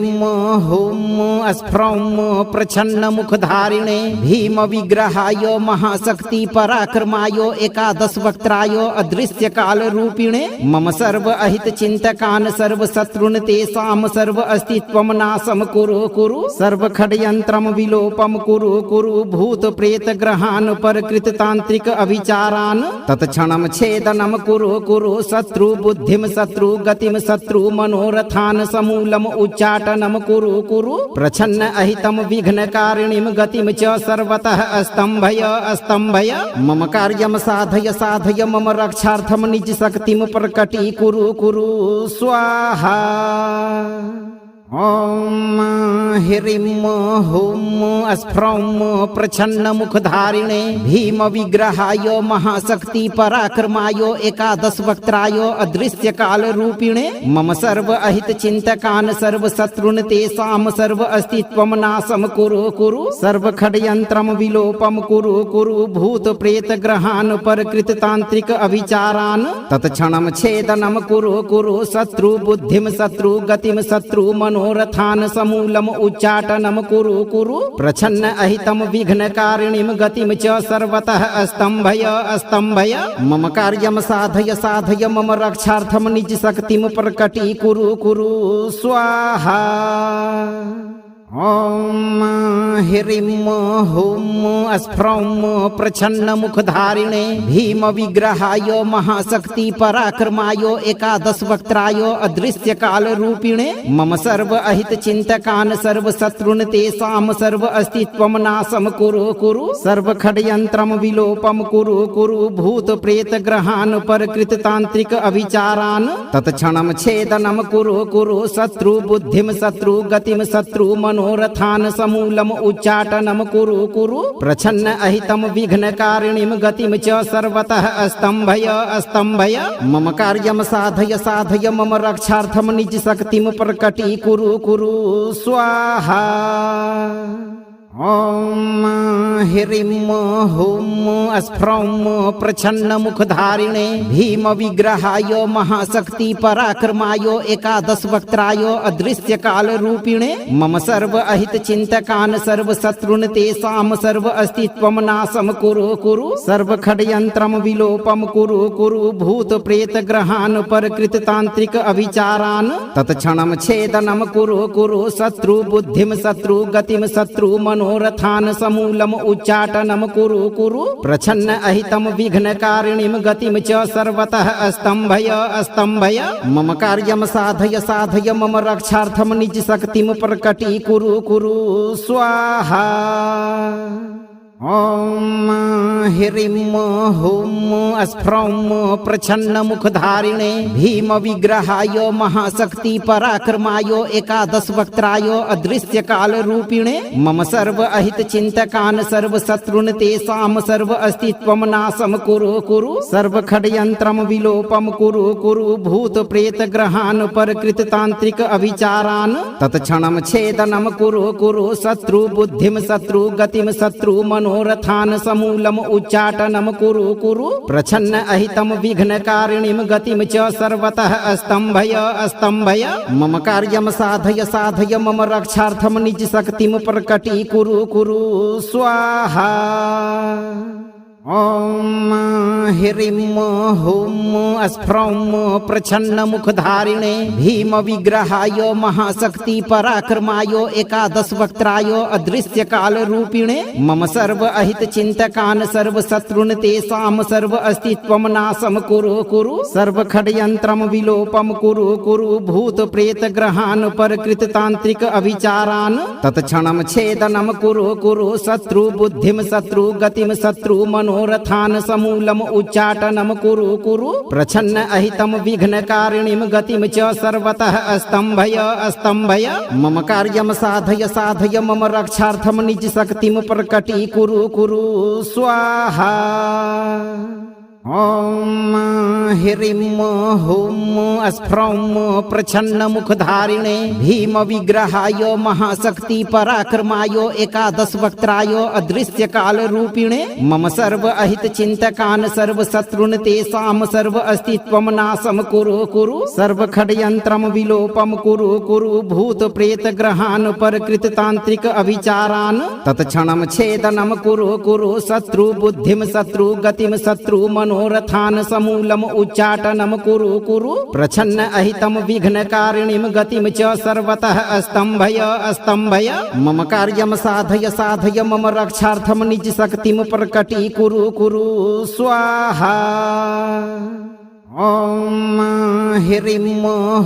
B: हुं स्फ्रौं प्रच्छन्नमुखधारिणे भीमविग्रहाय महाशक्ति पराक्रमाय एकादशवक्त्राय अदृश्यकालरूपिणे मम सर्व अहितचिन्तकान् सर्वशत्रून् तेषां सर्व अस्तित्वं नाशं कुरु सर्वखड्यन्त्रं विलोपं कुरु भूतप्रेतग्रहान् परकृततान्त्रिक अभिचारान् तत्क्षणं छेदनं कुरु शत्रुबुद्धिं शत्रुगतिं शत्रु मनोरथान् समूलम् उच्चाटनं कुरु प्रच्छन्न अहितं विघ्नकारिणीं गतिं च सर्वतः स्तम्भय मम कार्यं साधय मम रक्षार्थं निजशक्तिं प्रकटीकुरु स्वाहा। ॐ ह्रीं हुं स्फ्रौं प्रच्छन्नमुखधारिणे भीमविग्रहाय महाशक्ति पराक्रमाय एकादशवक्त्राय अदृश्यकालरूपिणे मम सर्व अहितचिन्तकान् सर्वशत्रून् तेषां सर्व अस्तित्वं नाशं कुरु सर्वखड्यन्त्रं विलोपं कुरु भूतप्रेतग्रहान् परकृततान्त्रिक अभिचारान् तत्क्षणं छेदनं कुरु शत्रुबुद्धिं शत्रुगतिं शत्रु मनोरथान् समूलम् उच्चाटनं कुरु प्रच्छन्न अहितं विघ्नकारिणीं गतिं च सर्वतः स्तम्भय मम कार्यं साधय मम रक्षार्थं निजशक्तिं प्रकटीकुरु स्वाहा। ॐ ह्रीं हुं स्फ्रौं प्रच्छन्नमुखधारिणे भीमविग्रहाय महाशक्ति पराक्रमाय एकादशवक्त्राय अदृश्यकालरूपिणे मम सर्व अहितचिन्तकान् सर्वशत्रून् तेषां सर्व अस्तित्वं नाशं कुरु सर्वखड्यन्त्रं विलोपं कुरु भूतप्रेतग्रहान् परकृततान्त्रिक अभिचारान् तत्क्षणं छेदनं कुरु शत्रुबुद्धिं शत्रुगतिं शत्रु मनोरथान् समूलम् उच्चाटनं कुरु प्रच्छन्न अहितं विघ्नकारिणीं गतिं च सर्वतः स्तम्भय मम कार्यं साधय मम रक्षार्थं निजशक्तिं प्रकटीकुरु स्वाहा। ॐ ह्रीं हुं स्फ्रौं प्रच्छन्नमुखधारिणे भीमविग्रहाय महाशक्ति पराक्रमाय एकादशवक्त्राय अदृश्यकालरूपिणे मम सर्व अहितचिन्तकान् सर्वशत्रून् तेषां सर्व अस्तित्वं नाशं कुरु सर्वखड्यन्त्रं विलोपं कुरु भूतप्रेतग्रहान् परकृततान्त्रिक अभिचारान् तत्क्षणं छेदनं कुरु शत्रुबुद्धिं शत्रुगतिं शत्रु मनोरथान् समूलम् उच्चाटनं कुरु प्रच्छन्न अहितं विघ्नकारिणीं गतिं च सर्वतः स्तम्भय मम कार्यं साधय मम रक्षार्थं निजशक्तिं प्रकटीकुरु स्वाहा। ॐ ह्रीं हुं स्फ्रौं प्रच्छन्नमुखधारिणे भीमविग्रहाय महाशक्ति पराक्रमाय एकादशवक्त्राय अदृश्यकालरूपिणे मम सर्व अहितचिन्तकान् सर्वशत्रून् तेषां सर्व अस्तित्वं नाशं कुरु सर्वखड्यन्त्रं विलोपं कुरु भूतप्रेतग्रहान् परकृततान्त्रिक अभिचारान् तत्क्षणं छेदनं कुरु शत्रुबुद्धिं शत्रुगतिं शत्रु मनोरथान् समूलम् उच्चाटनं कुरु प्रच्छन्न अहितं विघ्नकारिणीं गतिं च सर्वतः स्तम्भय मम कार्यं साधय मम रक्षार्थं निजशक्तिं प्रकटीकुरु स्वाहा। ॐ ह्रीं हुं स्फ्रौं प्रच्छन्नमुखधारिणे भीमविग्रहाय महाशक्ति पराक्रमाय एकादशवक्त्राय अदृश्यकालरूपिणे मम सर्व अहितचिन्तकान् सर्वशत्रून् तेषां सर्व अस्तित्वं नाशं कुरु सर्वखड्यन्त्रं विलोपं कुरु भूतप्रेतग्रहान् परकृततान्त्रिक अभिचारान् तत्क्षणं छेदनं कुरु शत्रुबुद्धिं शत्रुगतिं शत्रु मनोरथान् समूलम् उच्चाटनं कुरु प्रच्छन्न अहितं विघ्नकारिणीं गतिं च सर्वतः स्तम्भय मम कार्यं साधय मम रक्षार्थं निजशक्तिं प्रकटीकुरु स्वाहा। ॐ ह्रीं हुं स्फ्रौं प्रच्छन्नमुखधारिणे भीमविग्रहाय महाशक्ति पराक्रमाय एकादशवक्त्राय अदृश्यकालरूपिणे मम सर्व अहितचिन्तकान् सर्वशत्रून् तेषां सर्व अस्तित्वं नाशं कुरु सर्वखड्यन्त्रं विलोपं कुरु भूतप्रेतग्रहान् परकृततान्त्रिक अभिचारान् तत्क्षणं छेदनं कुरु शत्रुबुद्धिं शत्रुगतिं शत्रु मनोरथान् समूलम् उच्चाटनं कुरु प्रच्छन्न अहितं विघ्नकारिणीं गतिं च सर्वतः स्तम्भय मम कार्यं साधय मम रक्षार्थं निजशक्तिं प्रकटीकुरु स्वाहा। ॐ ह्रीं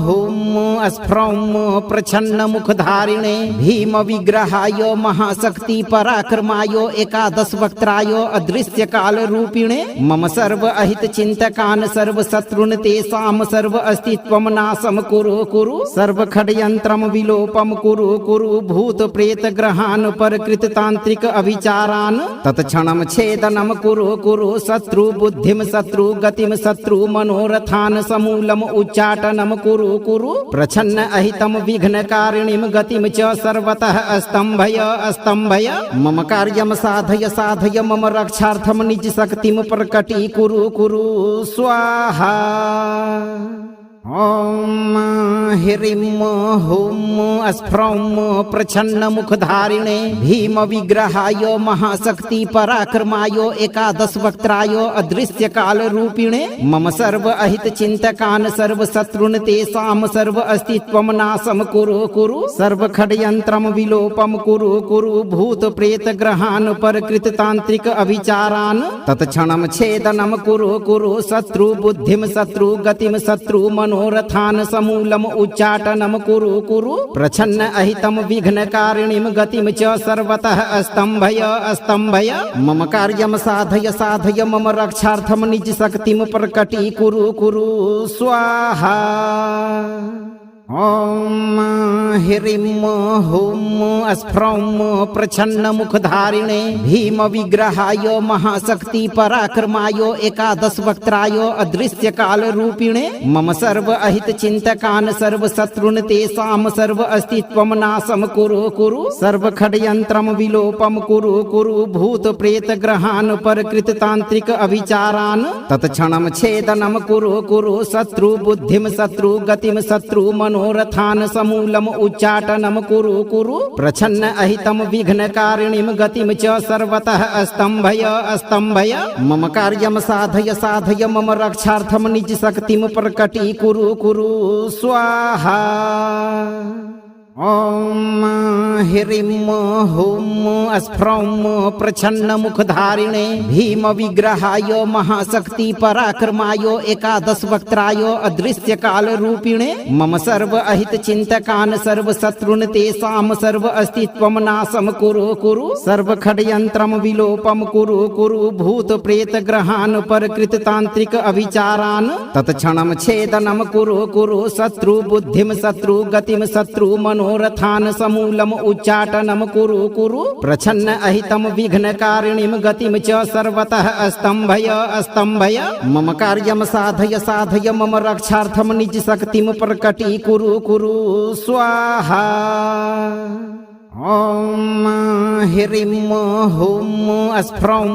B: हुं स्फ्रौं प्रच्छन्नमुखधारिणे भीमविग्रहाय महाशक्ति पराक्रमाय एकादशवक्त्राय अदृश्यकालरूपिणे मम सर्व अहितचिन्तकान् सर्वशत्रून् तेषां सर्व अस्तित्वं नाशं कुरु सर्वखड्यन्त्रं विलोपं कुरु भूतप्रेतग्रहान् परकृततान्त्रिक अभिचारान् तत्क्षणं छेदनं कुरु शत्रुबुद्धिं शत्रुगतिं शत्रु मनोरथान् समूलम् उच्चाटनं कुरु प्रच्छन्न अहितं विघ्नकारिणीं गतिं च सर्वतः स्तम्भय मम कार्यं साधय मम रक्षार्थं निजशक्तिं प्रकटीकुरु स्वाहा। ॐ ह्रीं हुं स्फ्रौं प्रच्छन्नमुखधारिणे भीमविग्रहाय महाशक्ति पराक्रमाय एकादशवक्त्राय अदृश्यकालरूपिणे मम सर्व अहितचिन्तकान् सर्वशत्रून् तेषां सर्व अस्तित्वं नाशं कुरु सर्वखड्यन्त्रं विलोपं कुरु भूतप्रेतग्रहान् परकृततान्त्रिक अभिचारान् तत्क्षणं छेदनं कुरु शत्रुबुद्धिं शत्रुगतिं शत्रु मनोरथान् समूलम् उच्चाटनं कुरु प्रच्छन्न अहितं विघ्नकारिणीं गतिं च सर्वतः स्तम्भय मम कार्यं साधय मम रक्षार्थं निजशक्तिं प्रकटीकुरु स्वाहा। ॐ ह्रीं हुं स्फ्रौं प्रच्छन्नमुखधारिणे भीमविग्रहाय महाशक्ति पराक्रमाय एकादशवक्त्राय अदृश्यकालरूपिणे मम सर्व अहितचिन्तकान् सर्वशत्रून् तेषां सर्व अस्तित्वं नाशं कुरु सर्वखड्यन्त्रं विलोपं कुरु भूतप्रेतग्रहान् परकृततान्त्रिक अभिचारान् तत्क्षणं छेदनं कुरु शत्रुबुद्धिं शत्रुगतिं शत्रु मनोरथान् समूलम् उच्चाटनं कुरु प्रच्छन्न अहितं विघ्नकारिणीं गतिं च सर्वतः स्तम्भय मम कार्यं साधय मम रक्षार्थं निजशक्तिं प्रकटीकुरु स्वाहा। ॐ ह्रीं हुं स्फ्रौं प्रच्छन्नमुखधारिणे भीमविग्रहाय महाशक्ति पराक्रमाय एकादशवक्त्राय अदृश्यकालरूपिणे मम सर्व अहितचिन्तकान् सर्वशत्रून् तेषां सर्व अस्तित्वं नाशं कुरु सर्वखड्यन्त्रं विलोपं कुरु भूतप्रेतग्रहान् परकृततान्त्रिक अभिचारान् तत्क्षणं छेदनं कुरु शत्रुबुद्धिं शत्रुगतिं शत्रु मनोरथान् समूलम् उच्चाटनं कुरु प्रच्छन्न अहितं विघ्नकारिणीं गतिं च सर्वतः स्तम्भय मम कार्यं साधय मम रक्षार्थं निजशक्तिं प्रकटीकुरु स्वाहा। ॐ ह्रीं हुं स्फ्रौं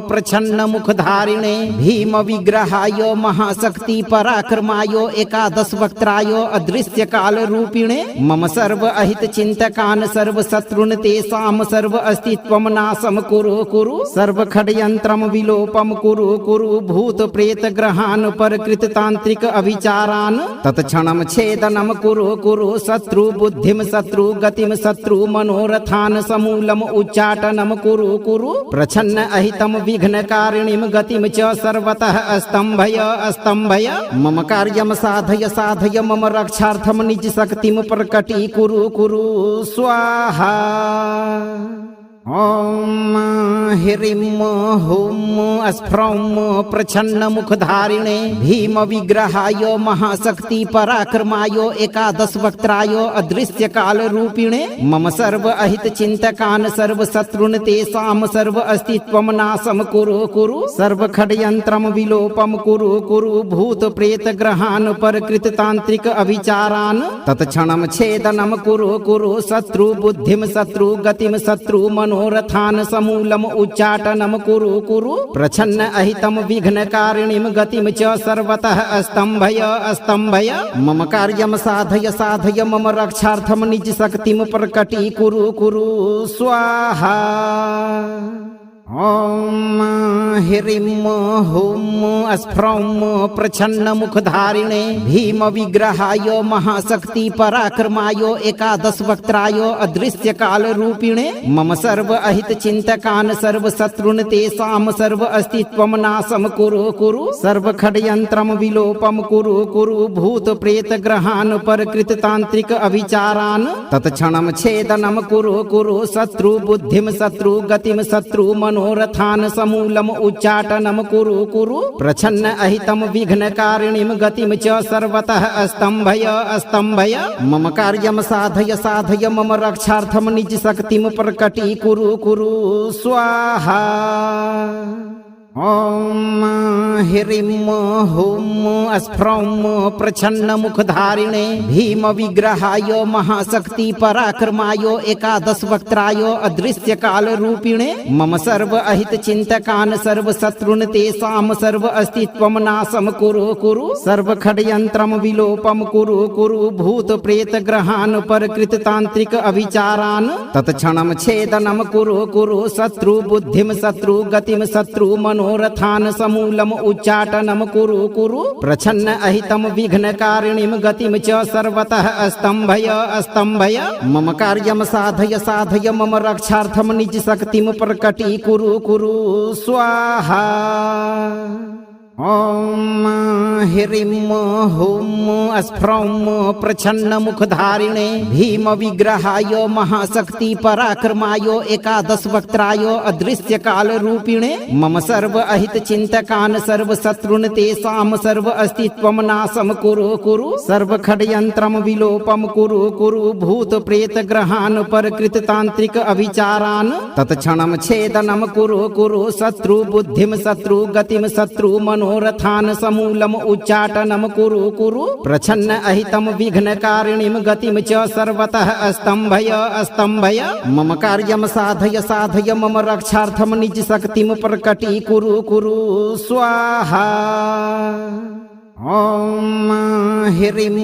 B: प्रच्छन्नमुखधारिणे भीमविग्रहाय महाशक्ति पराक्रमाय एकादशवक्त्राय अदृश्यकालरूपिणे मम सर्व अहितचिन्तकान् सर्वशत्रून् तेषां सर्व अस्तित्वं नाशं कुरु सर्वखड्यन्त्रं विलोपं कुरु भूतप्रेतग्रहान् परकृततान्त्रिक अभिचारान् तत्क्षणं छेदनं कुरु शत्रुबुद्धिं शत्रुगतिं शत्रु मनोरथान् समूलम् उच्चाटनं कुरु प्रच्छन्न अहितं विघ्नकारिणीं गतिं च सर्वतः स्तम्भय मम कार्यं साधय मम रक्षार्थं निजशक्तिं प्रकटीकुरु स्वाहा। ॐ ह्रीं हुं स्फ्रौं प्रच्छन्नमुखधारिणे भीमविग्रहाय महाशक्ति पराक्रमाय एकादशवक्त्राय अदृश्यकालरूपिणे मम सर्व अहितचिन्तकान् सर्वशत्रून् तेषां सर्व अस्तित्वं नाशं कुरु सर्वखड्यन्त्रं विलोपं कुरु भूतप्रेतग्रहान् परकृततान्त्रिक अभिचारान् तत्क्षणं छेदनं कुरु शत्रुबुद्धिं शत्रुगतिं शत्रु मनोरथान् समूलम् उच्चाटनं कुरु प्रच्छन्न अहितं विघ्नकारिणीं गतिं च सर्वतः स्तम्भय मम कार्यं साधय मम रक्षार्थं निजशक्तिं प्रकटीकुरु स्वाहा। ॐ ह्रीं हुं स्फ्रौं प्रच्छन्नमुखधारिणे भीमविग्रहाय महाशक्ति पराक्रमाय एकादशवक्त्राय अदृश्यकालरूपिणे मम सर्व अहितचिन्तकान् सर्वशत्रून् तेषां सर्व अस्तित्वं नाशं कुरु सर्वखड्यन्त्रं विलोपं कुरु भूतप्रेतग्रहान् परकृततान्त्रिक अभिचारान् तत्क्षणं छेदनं कुरु शत्रुबुद्धिं शत्रुगतिं शत्रु मनोरथान् समूलम् उच्चाटनं कुरु प्रच्छन्न अहितं विघ्नकारिणीं गतिं च सर्वतः स्तम्भय मम कार्यं साधय मम रक्षार्थं निजशक्तिं प्रकटीकुरु स्वाहा। ॐ ह्रीं हुं स्फ्रौं प्रच्छन्नमुखधारिणे भीमविग्रहाय महाशक्ति पराक्रमाय एकादशवक्त्राय अदृश्यकालरूपिणे मम सर्व अहित चिन्तकान् सर्वशत्रून् तेषां सर्व अस्तित्वं नाशं कुरु सर्व खड्यन्त्रं विलोपं कुरु भूत प्रेत ग्रहान् परकृत तांत्रिक अभिचारान् तत्क्षणं छेदनं कुरु शत्रु बुद्धिं शत्रु गतिं शत्रु मनोरथान् समूलम् उच्चाटनं कुरु प्रच्छन्न अहितं विघ्नकारिणीं गतिं च सर्वतः स्तम्भय मम कार्यं साधय मम रक्षार्थं निज शक्तिं प्रकटी कुरु स्वाहा। ॐ ह्रीं हुं स्फ्रौं प्रच्छन्नमुखधारिणे भीमविग्रहाय महाशक्ति पराक्रमाय एकादशवक्त्राय अदृश्यकालरूपिणे मम सर्व अहित चिन्तकान् सर्वशत्रून् तेषां सर्व अस्तित्वं नाशं कुरु सर्व खड्यन्त्रं विलोपं कुरु भूत प्रेत ग्रहान् परकृत तांत्रिक अभिचारान् तत्क्षणं छेदनं कुरु शत्रु बुद्धिं शत्रु गतिं शत्रु मनोरथान् समूलम् उच्चाटनं कुरु प्रच्छन्न अहितं विघ्नकारिणीं गतिं च सर्वतः स्तम्भय मम कार्यं साधय मम रक्षार्थं निज शक्तिं प्रकटी कुरु स्वाहा। ॐ ह्रीं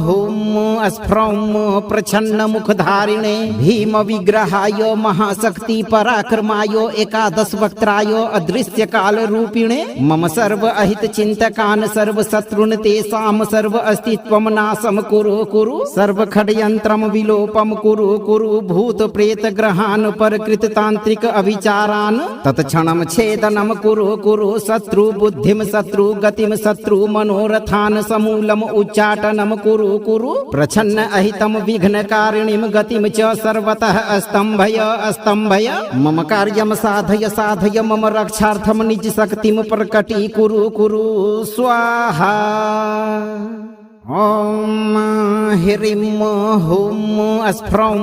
B: हुं स्फ्रौं प्रच्छन्नमुखधारिणे भीमविग्रहाय महाशक्ति पराक्रमाय एकादशवक्त्राय अदृश्यकालरूपिणे मम सर्व अहित चिन्तकान् सर्वशत्रून् तेषां सर्व अस्तित्वं नाशं कुरु सर्व खड्यन्त्रं विलोपं कुरु भूत प्रेत ग्रहान् परकृत तांत्रिक अभिचारान् तत्क्षणं छेदनं कुरु शत्रु बुद्धिं शत्रु गतिं शत्रु मनोरथान् समूलम् उच्चाटनं कुरु प्रच्छन्न अहितं विघ्नकारिणीं गतिं च सर्वतः स्तम्भय मम कार्यं साधय मम रक्षार्थं निज शक्तिं प्रकटी कुरु स्वाहा। ॐ ह्रीं हुं स्फ्रौं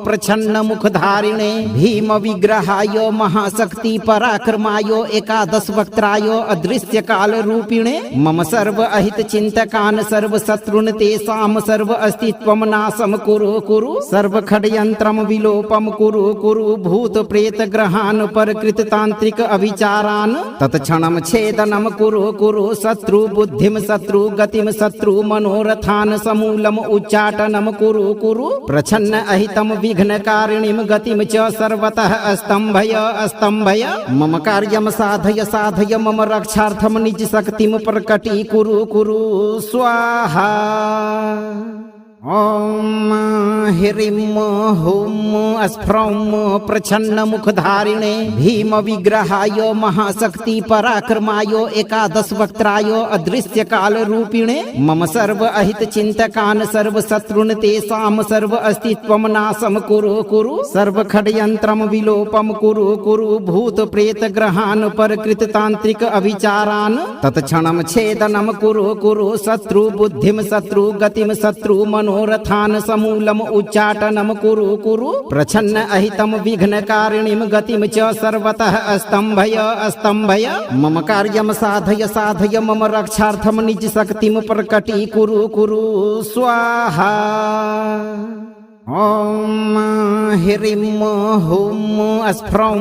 B: प्रच्छन्नमुखधारिणे भीमविग्रहाय महाशक्ति पराक्रमाय एकादशवक्त्राय अदृश्यकालरूपिणे मम सर्व अहित चिन्तकान् सर्वशत्रून् तेषां सर्व अस्तित्वं नाशं कुरु सर्व खड्यन्त्रं विलोपं कुरु भूत प्रेत ग्रहान् परकृत तांत्रिक अभिचारान् तत्क्षणं छेदनं कुरु शत्रु बुद्धिं शत्रु गतिं शत्रु मनोरथान् समूलम् उच्चाटनं कुरु प्रच्छन्न अहितं विघ्नकारिणीं गतिं च सर्वतः स्तम्भय मम कार्यं साधय मम रक्षार्थं निज शक्तिं प्रकटी कुरु स्वाहा। ॐ ह्रीं हुं स्फ्रौं प्रच्छन्नमुखधारिणे भीमविग्रहाय महाशक्ति पराक्रमाय एकादशवक्त्राय अदृश्यकालरूपिणे मम सर्व अहित चिन्तकान् सर्वशत्रून् तेषां सर्व अस्तित्वं नाशं कुरु सर्व खड्यन्त्रं विलोपं कुरु भूत प्रेत ग्रहान् परकृत तांत्रिक अभिचारान् तत्क्षणं छेदनं कुरु शत्रु बुद्धिं शत्रु गतिं शत्रु मनोरथान् समूलम् उच्चाटनं कुरु प्रच्छन्न अहितं विघ्नकारिणीं गतिं च सर्वतः स्तम्भय मम कार्यं साधय मम रक्षार्थं निज शक्तिं प्रकटी कुरु स्वाहा। ॐ ह्रीं हुं स्फ्रौं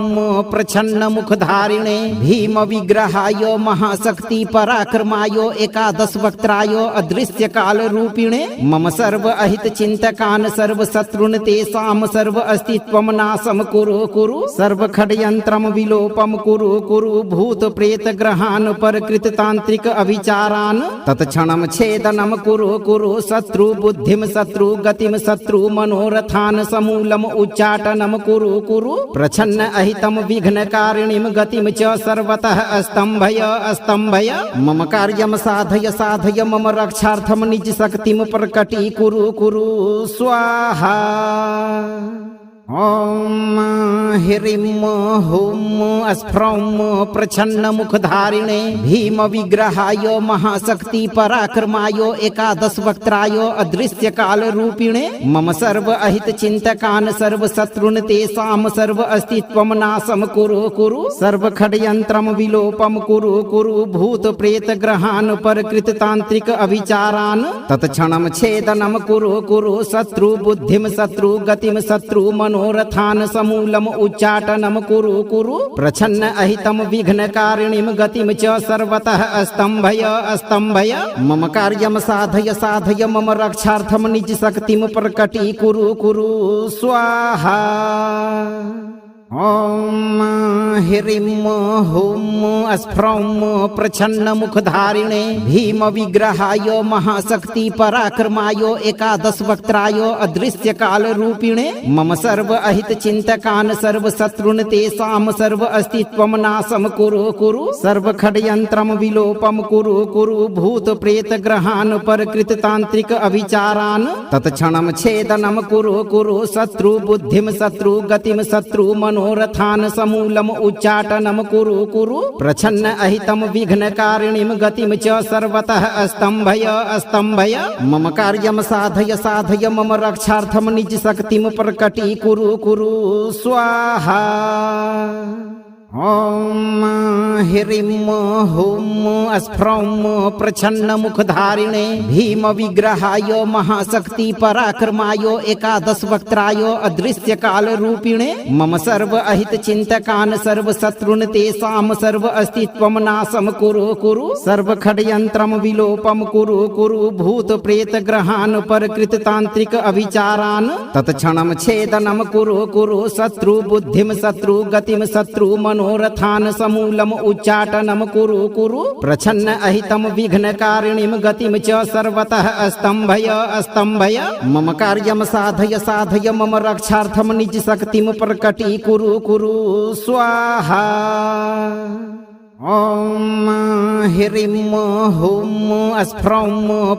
B: प्रच्छन्नमुखधारिणे भीमविग्रहाय महाशक्ति पराक्रमाय एकादशवक्त्राय अदृश्यकालरूपिणे मम सर्व अहित चिन्तकान् सर्वशत्रून् तेषां सर्व अस्तित्वं नाशं कुरु सर्व खड्यन्त्रं विलोपं कुरु भूत प्रेत ग्रहान् परकृत तांत्रिक अभिचारान् तत्क्षणं छेदनं कुरु शत्रु बुद्धिं शत्रु गतिं शत्रु मनोरथान् समूलम् उच्चाटनं कुरु प्रच्छन्न अहितं विघ्नकारिणीं गतिं च सर्वतः स्तम्भय मम कार्यं साधय मम रक्षार्थं निज शक्तिं प्रकटी कुरु स्वाहा। ॐ ह्रीं हुं स्फ्रौं प्रच्छन्नमुखधारिणे भीमविग्रहाय महाशक्ति पराक्रमाय एकादशवक्त्राय अदृश्यकालरूपिणे मम सर्व अहितचिन्तकान् सर्वशत्रून् तेषां सर्व अस्तित्वं नाशं कुरु सर्वखड्यन्त्रं विलोपं कुरु भूतप्रेतग्रहान् परकृततान्त्रिक अभिचारान् तत्क्षणं छेदनं कुरु शत्रुबुद्धिं शत्रुगतिं शत्रु मनोरथान् समूलम् उच्चाटनं कुरु प्रच्छन्न अहितं विघ्नकारिणीं गतिं च सर्वतः स्तम्भय मम कार्यं साधय मम रक्षार्थं निजशक्तिं प्रकटीकुरु स्वाहा। ॐ ह्रीं हुं स्फ्रौं प्रच्छन्नमुखधारिणे भीमविग्रहाय महाशक्ति पराक्रमाय एकादशवक्त्राय अदृश्यकालरूपिणे मम सर्व अहितचिन्तकान् सर्वशत्रून् तेषां सर्व अस्तित्वं नाशं कुरु सर्वखड्यन्त्रं विलोपं कुरु भूतप्रेतग्रहान् परकृततान्त्रिक अभिचारान् तत्क्षणं छेदनं कुरु शत्रुबुद्धिं शत्रुगतिं शत्रु मनोरथान् समूलम् उच्चाटनं कुरु प्रच्छन्न अहितं विघ्नकारिणीं गतिं च सर्वतः स्तम्भय मम कार्यं साधय मम रक्षार्थं निजशक्तिं प्रकटीकुरु स्वाहा। ॐ ह्रीं हुं स्फ्रौं प्रच्छन्नमुखधारिणे भीमविग्रहाय महाशक्ति पराक्रमाय एकादशवक्त्राय अदृश्यकालरूपिणे मम सर्व अहितचिन्तकान् सर्वशत्रून् तेषां सर्व अस्तित्वं नाशं कुरु सर्वखड्यन्त्रं विलोपं कुरु भूतप्रेतग्रहान् परकृततान्त्रिक अभिचारान् तत्क्षणं छेदनं कुरु शत्रुबुद्धिं शत्रुगतिं शत्रु मनोरथान् समूलम् उच्चाटनं कुरु प्रच्छन्न अहितं विघ्नकारिणीं गतिं च सर्वतः स्तम्भय मम कार्यं साधय मम रक्षार्थं निजशक्तिं प्रकटीकुरु स्वाहा। ॐ ह्रीं हुं स्फ्रौं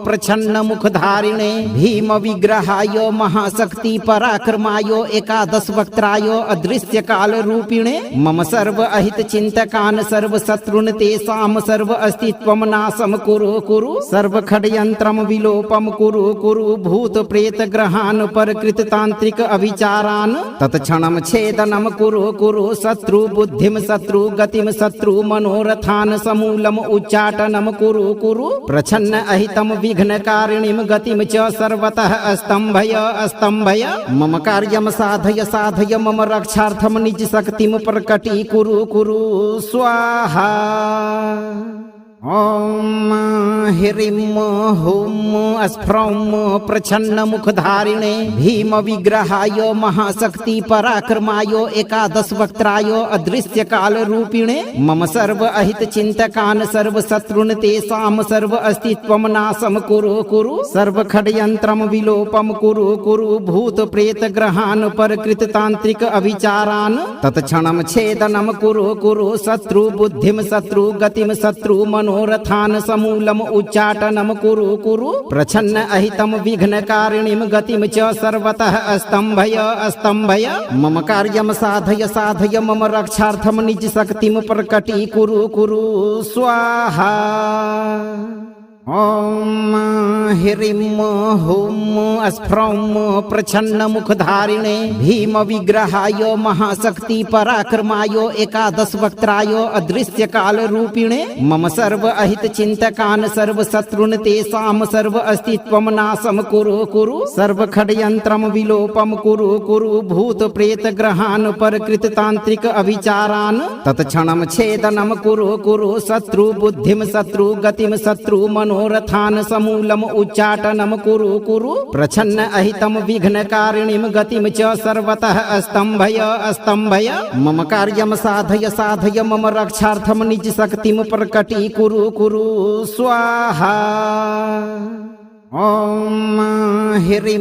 B: प्रच्छन्नमुखधारिणे भीमविग्रहाय महाशक्ति पराक्रमाय एकादशवक्त्राय अदृश्यकालरूपिणे मम सर्व अहितचिन्तकान् सर्वशत्रून् तेषां सर्व अस्तित्वं नाशं कुरु सर्वखड्यन्त्रं विलोपं कुरु भूतप्रेतग्रहान् परकृततान्त्रिक अभिचारान् तत्क्षणं छेदनं कुरु शत्रुबुद्धिं शत्रुगतिं शत्रु मनोरथान् समूलम् उच्चाटनं कुरु प्रच्छन्न अहितं विघ्नकारिणीं गतिं च सर्वतः स्तम्भय मम कार्यं साधय मम रक्षार्थं निजशक्तिं प्रकटीकुरु स्वाहा। ॐ ह्रीं हुं स्फ्रौं प्रच्छन्नमुखधारिणे भीमविग्रहाय महाशक्ति पराक्रमाय एकादशवक्त्राय अदृश्यकालरूपिणे मम सर्व अहितचिन्तकान् सर्वशत्रून् तेषां सर्व अस्तित्वं नाशं कुरु सर्वखड्यन्त्रं विलोपं कुरु भूतप्रेतग्रहान् परकृततान्त्रिक अभिचारान् तत्क्षणं छेदनं कुरु शत्रुबुद्धिं शत्रुगतिं शत्रु मनोरथान् समूलम् उच्चाटनं कुरु प्रच्छन्न अहितं विघ्नकारिणीं गतिं च सर्वतः स्तम्भय मम कार्यं साधय मम रक्षार्थं निजशक्तिं प्रकटीकुरु स्वाहा। ॐ ह्रीं हुं स्फ्रौं प्रच्छन्नमुखधारिणे भीमविग्रहाय महाशक्ति पराक्रमाय एकादशवक्त्राय अदृश्यकालरूपिणे मम सर्व अहितचिन्तकान् सर्वशत्रून् तेषां सर्व अस्तित्वं नाशं कुरु सर्वखड्यन्त्रं विलोपं कुरु भूतप्रेतग्रहान् परकृततान्त्रिक अभिचारान् तत्क्षणं छेदनं कुरु शत्रुबुद्धिं शत्रुगतिं शत्रु मनोरथान् समूलम् उच्चाटनं कुरु प्रच्छन्न अहितं विघ्नकारिणीं गतिं च सर्वतः स्तम्भय मम कार्यं साधय मम रक्षार्थं निजशक्तिं प्रकटीकुरु स्वाहा। ॐ ह्रीं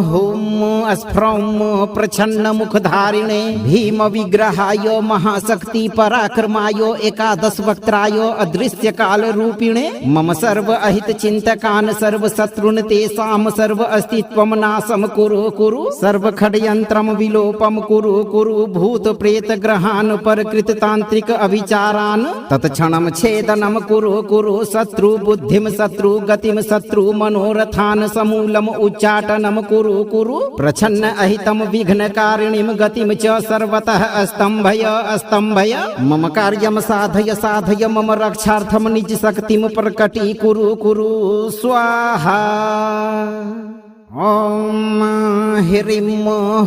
B: हुं स्फ्रौं प्रच्छन्नमुखधारिणे भीमविग्रहाय महाशक्ति पराक्रमाय एकादशवक्त्राय अदृश्यकालरूपिणे मम सर्व अहितचिन्तकान् सर्वशत्रून् तेषां सर्व अस्तित्वं नाशं कुरु सर्वखड्यन्त्रं विलोपं कुरु भूतप्रेतग्रहान् परकृततान्त्रिक अभिचारान् तत्क्षणं छेदनं कुरु शत्रुबुद्धिं शत्रुगतिं शत्रु मनोरथान् समूलम् उच्चाटनं कुरु प्रच्छन्न अहितं विघ्नकारिणीं गतिं च सर्वतः स्तम्भय मम कार्यं साधय मम रक्षार्थं निजशक्तिं प्रकटीकुरु स्वाहा। ॐ ह्रीं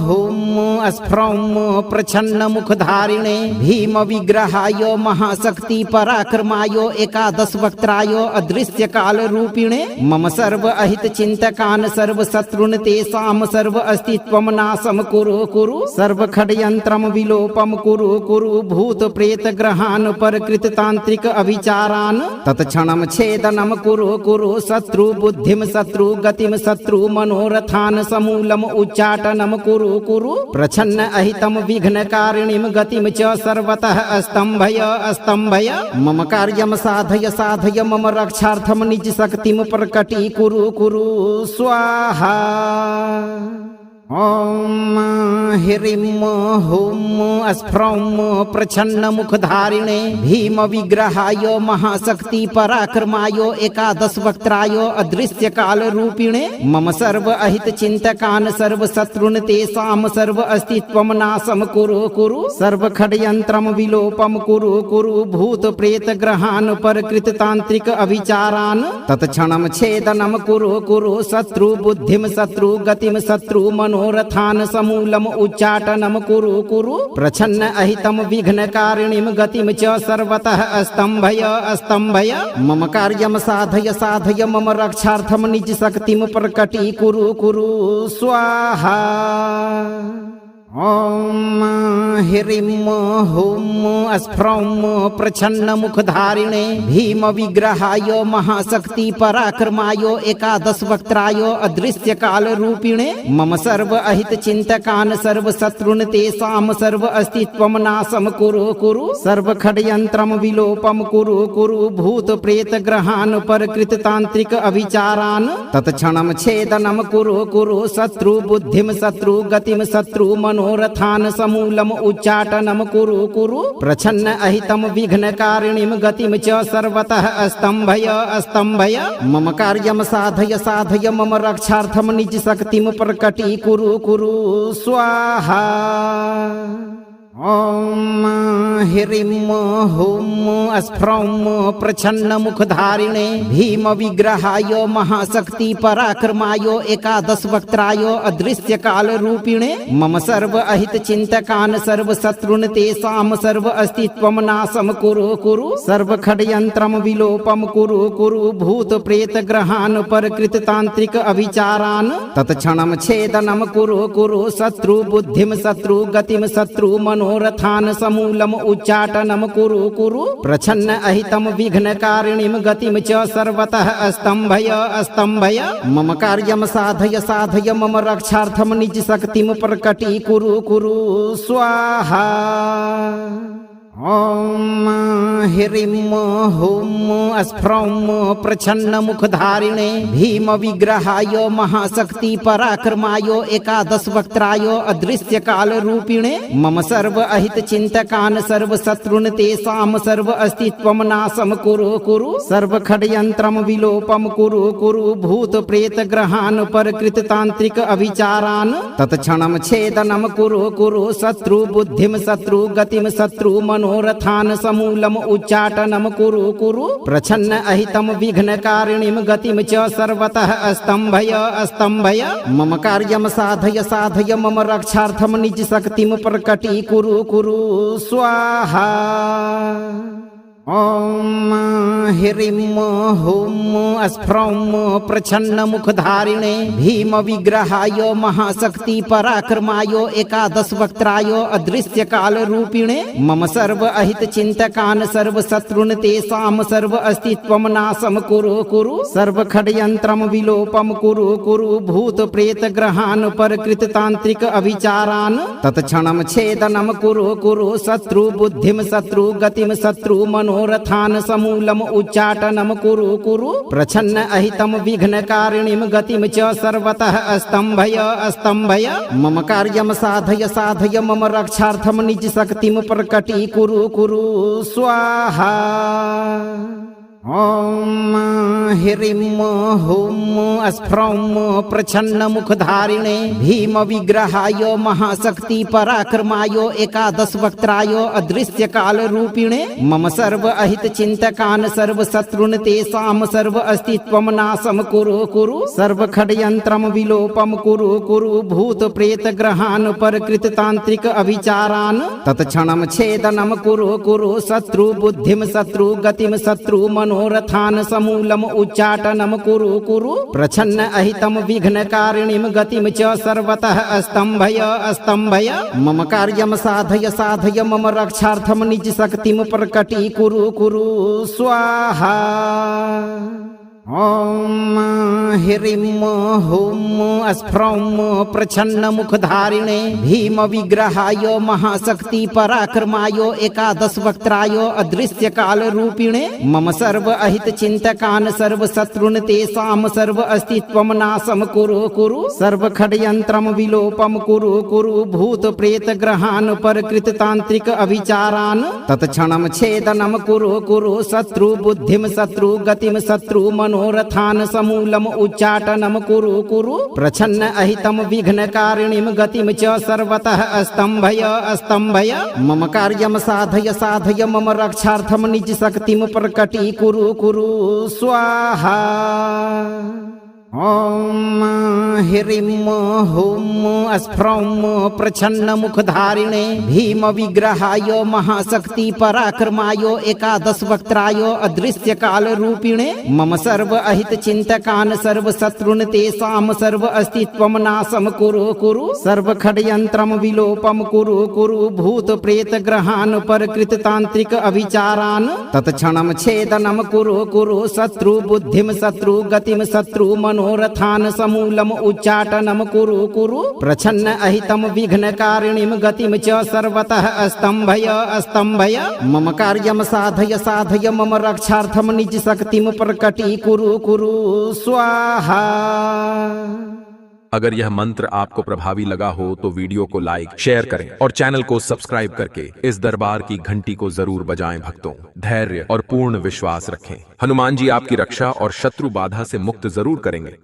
B: हुं स्फ्रौं प्रच्छन्नमुखधारिणे भीमविग्रहाय महाशक्ति पराक्रमाय एकादशवक्त्राय अदृश्यकालरूपिणे मम सर्व अहितचिन्तकान् सर्वशत्रून् तेषां सर्व अस्तित्वं नाशं कुरु सर्वखड्यन्त्रं विलोपं कुरु भूतप्रेतग्रहान् परकृततान्त्रिक अभिचारान् तत्क्षणं छेदनं कुरु शत्रुबुद्धिं शत्रुगतिं शत्रु मनोरथान् समूलम् उच्चाटनं कुरु प्रच्छन्न अहितं विघ्नकारिणीं गतिं च सर्वतः स्तम्भय मम कार्यं साधय मम रक्षार्थं निजशक्तिं प्रकटीकुरु स्वाहा। ॐ ह्रीं हुं स्फ्रौं प्रच्छन्नमुखधारिणे भीमविग्रहाय महाशक्ति पराक्रमाय एकादशवक्त्राय अदृश्यकालरूपिणे मम सर्व अहितचिन्तकान् सर्वशत्रून् तेषां सर्व अस्तित्वं नाशं कुरु सर्वखड्यन्त्रं विलोपं कुरु भूतप्रेतग्रहान् परकृततान्त्रिक अभिचारान् तत्क्षणं छेदनं कुरु शत्रुबुद्धिं शत्रुगतिं शत्रु मनोरथान् समूलम् उच्चाटनं कुरु प्रच्छन्न अहितं विघ्नकारिणीं गतिं च सर्वतः स्तम्भय मम कार्यं साधय मम रक्षार्थं निजशक्तिं प्रकटीकुरु स्वाहा। ॐ ह्रीं हुं स्फ्रौं प्रच्छन्नमुखधारिणे भीमविग्रहाय महाशक्ति पराक्रमाय एकादशवक्त्राय अदृश्यकालरूपिणे मम सर्व अहितचिन्तकान् सर्वशत्रून् तेषां सर्व अस्तित्वं नाशं कुरु सर्वखड्यन्त्रं विलोपं कुरु भूतप्रेतग्रहान् परकृततान्त्रिक अभिचारान् तत्क्षणं छेदनं कुरु शत्रुबुद्धिं शत्रुगतिं शत्रु मनोरथान् समूलम् उच्चाटनं कुरु प्रच्छन्न अहितं विघ्नकारिणीं गतिं च सर्वतः स्तम्भय मम कार्यं साधय मम रक्षार्थं निजशक्तिं प्रकटीकुरु स्वाहा। ॐ ह्रीं हुं स्फ्रौं प्रच्छन्नमुखधारिणे भीमविग्रहाय महाशक्ति पराक्रमाय एकादशवक्त्राय अदृश्यकालरूपिणे मम सर्व अहितचिन्तकान् सर्वशत्रून् तेषां सर्व अस्तित्वं नाशं कुरु सर्वखड्यन्त्रं विलोपं कुरु भूतप्रेतग्रहान् परकृततान्त्रिक अभिचारान् तत्क्षणं छेदनं कुरु शत्रुबुद्धिं शत्रुगतिं शत्रु मनोरथान् समूलम् उच्चाटनं कुरु प्रच्छन्न अहितं विघ्नकारिणीं गतिं च सर्वतः स्तम्भय मम कार्यं साधय मम रक्षार्थं निजशक्तिं प्रकटीकुरु स्वाहा। ॐ ह्रीं हुं स्फ्रौं प्रच्छन्नमुखधारिणे भीमविग्रहाय महाशक्ति पराक्रमाय एकादशवक्त्राय अदृश्यकालरूपिणे मम सर्व अहितचिन्तकान् सर्वशत्रून् तेषां सर्व अस्तित्वं नाशं कुरु सर्वखड्यन्त्रं विलोपं कुरु भूतप्रेतग्रहान् परकृततान्त्रिक अभिचारान् तत्क्षणं छेदनं कुरु शत्रुबुद्धिं शत्रुगतिं शत्रु मनोरथान् समूलम् उच्चाटनं कुरु प्रच्छन्न अहितं विघ्नकारिणीं गतिं च सर्वतः स्तम्भय मम कार्यं साधय मम रक्षार्थं निजशक्तिं प्रकटीकुरु स्वाहा। ॐ ह्रीं हुं स्फ्रौं प्रच्छन्न मुखधारिणे भीम विग्रहाय महाशक्ति पराक्रमाय एकादश वक्त्राय अदृश्य काल रूपिणे मम सर्व अहित चिंतकान सर्व शत्रुन तेषां सर्व अस्तित्वम नाशम कुरु कुरु सर्व खडयंत्रम विलोपम कुरु कुरु भूत प्रेत ग्रहान परकृत तांत्रिक अभिचारान तत्क्षणम छेदनम कुरु कुरु शत्रु बुद्धिम शत्रु गतिम शत्रु मनोरथान समूलम उच्चाटनम कुरु कुरु प्रच्छन्न अहितम विघ्नकारिणीम गतिम च सर्वतः स्तंभय स्तंभय मम कार्यम साधय साधय मम रक्षार्थम निज शक्तिम प्रकटी कुरु कुरु स्वाहा। ॐ ह्रीं हुं स्फ्रौं प्रच्छन्न मुखधारिणे भीम विग्रहाय महाशक्ति पराक्रमाय एकादश वक्त्राय अदृश्य काल रूपिणे मम सर्व अहित चिंतकान सर्व शत्रुन तेषां सर्व अस्तित्वम नाशम कुरु कुरु सर्व खडयंत्रम विलोपम कुरु कुरु भूत प्रेत ग्रहान परकृत तांत्रिक अभिचारान तत्क्षणम छेदनम कुरु कुरु शत्रु बुद्धिम शत्रु गतिम शत्रु मनोरथान समूलम उच्चाटनम कुरु कुरु प्रच्छन्न अहितम विघ्नकारिणीम गतिम च सर्वतः स्तंभय स्तंभय मम कार्यम साधय साधय मम रक्षार्थम निज शक्तिम प्रकटी कुरु कुरु स्वाहा। ॐ ह्रीं हुं स्फ्रौं प्रच्छन्न मुखधारिणे भीम विग्रहाय महाशक्ति पराक्रमाय एकादश वक्त्राय अदृश्य काल रूपिणे मम सर्व अहित चिंतकान सर्व शत्रुन तेषां सर्व अस्तित्वम नाशम कुरु कुरु सर्व खडयंत्रम विलोपम कुरु कुरु भूत प्रेत ग्रहान परकृत तांत्रिक अभिचारान तत्क्षणम छेदनम कुरु कुरु शत्रु बुद्धिम शत्रु गतिम शत्रु मनोरथान समूलम उच्चाटनम कुरु कुरु प्रच्छन्न अहितम विघ्नकारिणीम गतिम च सर्वतः स्तंभय स्तंभय मम कार्यम साधय साधय मम रक्षार्थम निज शक्तिम प्रकटी कुरु कुरु स्वाहा। ॐ ह्रीं हुं स्फ्रौं प्रच्छन्न मुखधारिणे भीम विग्रहाय महाशक्ति पराक्रमाय एकादश वक्त्राय अदृश्य काल रूपिणे मम सर्व अहित चिंतकान सर्व शत्रुन तेषां सर्व अस्तित्वम नाशम कुरु कुरु सर्व खडयंत्रम विलोपम कुरु कुरु भूत प्रेत ग्रहान परकृत तांत्रिक अभिचारान तत्क्षणम छेदनम कुरु कुरु शत्रु बुद्धिम शत्रु गतिम शत्रु मनोरथान समूलम उच्चाटनम कुरु कुरु प्रच्छन्न अहितम विघ्नकारिणीम गतिम च सर्वतः स्तंभय स्तंभय मम कार्यम साधय साधय मम रक्षार्थम निज शक्तिम प्रकटी कुरु कुरु स्वाहा।
A: अगर यह मंत्र आपको प्रभावी लगा हो तो वीडियो को लाइक शेयर करें और चैनल को सब्सक्राइब करके इस दरबार की घंटी को जरूर बजाएं। भक्तों, धैर्य और पूर्ण विश्वास रखें। हनुमान जी आपकी रक्षा और शत्रु बाधा से मुक्त जरूर करेंगे।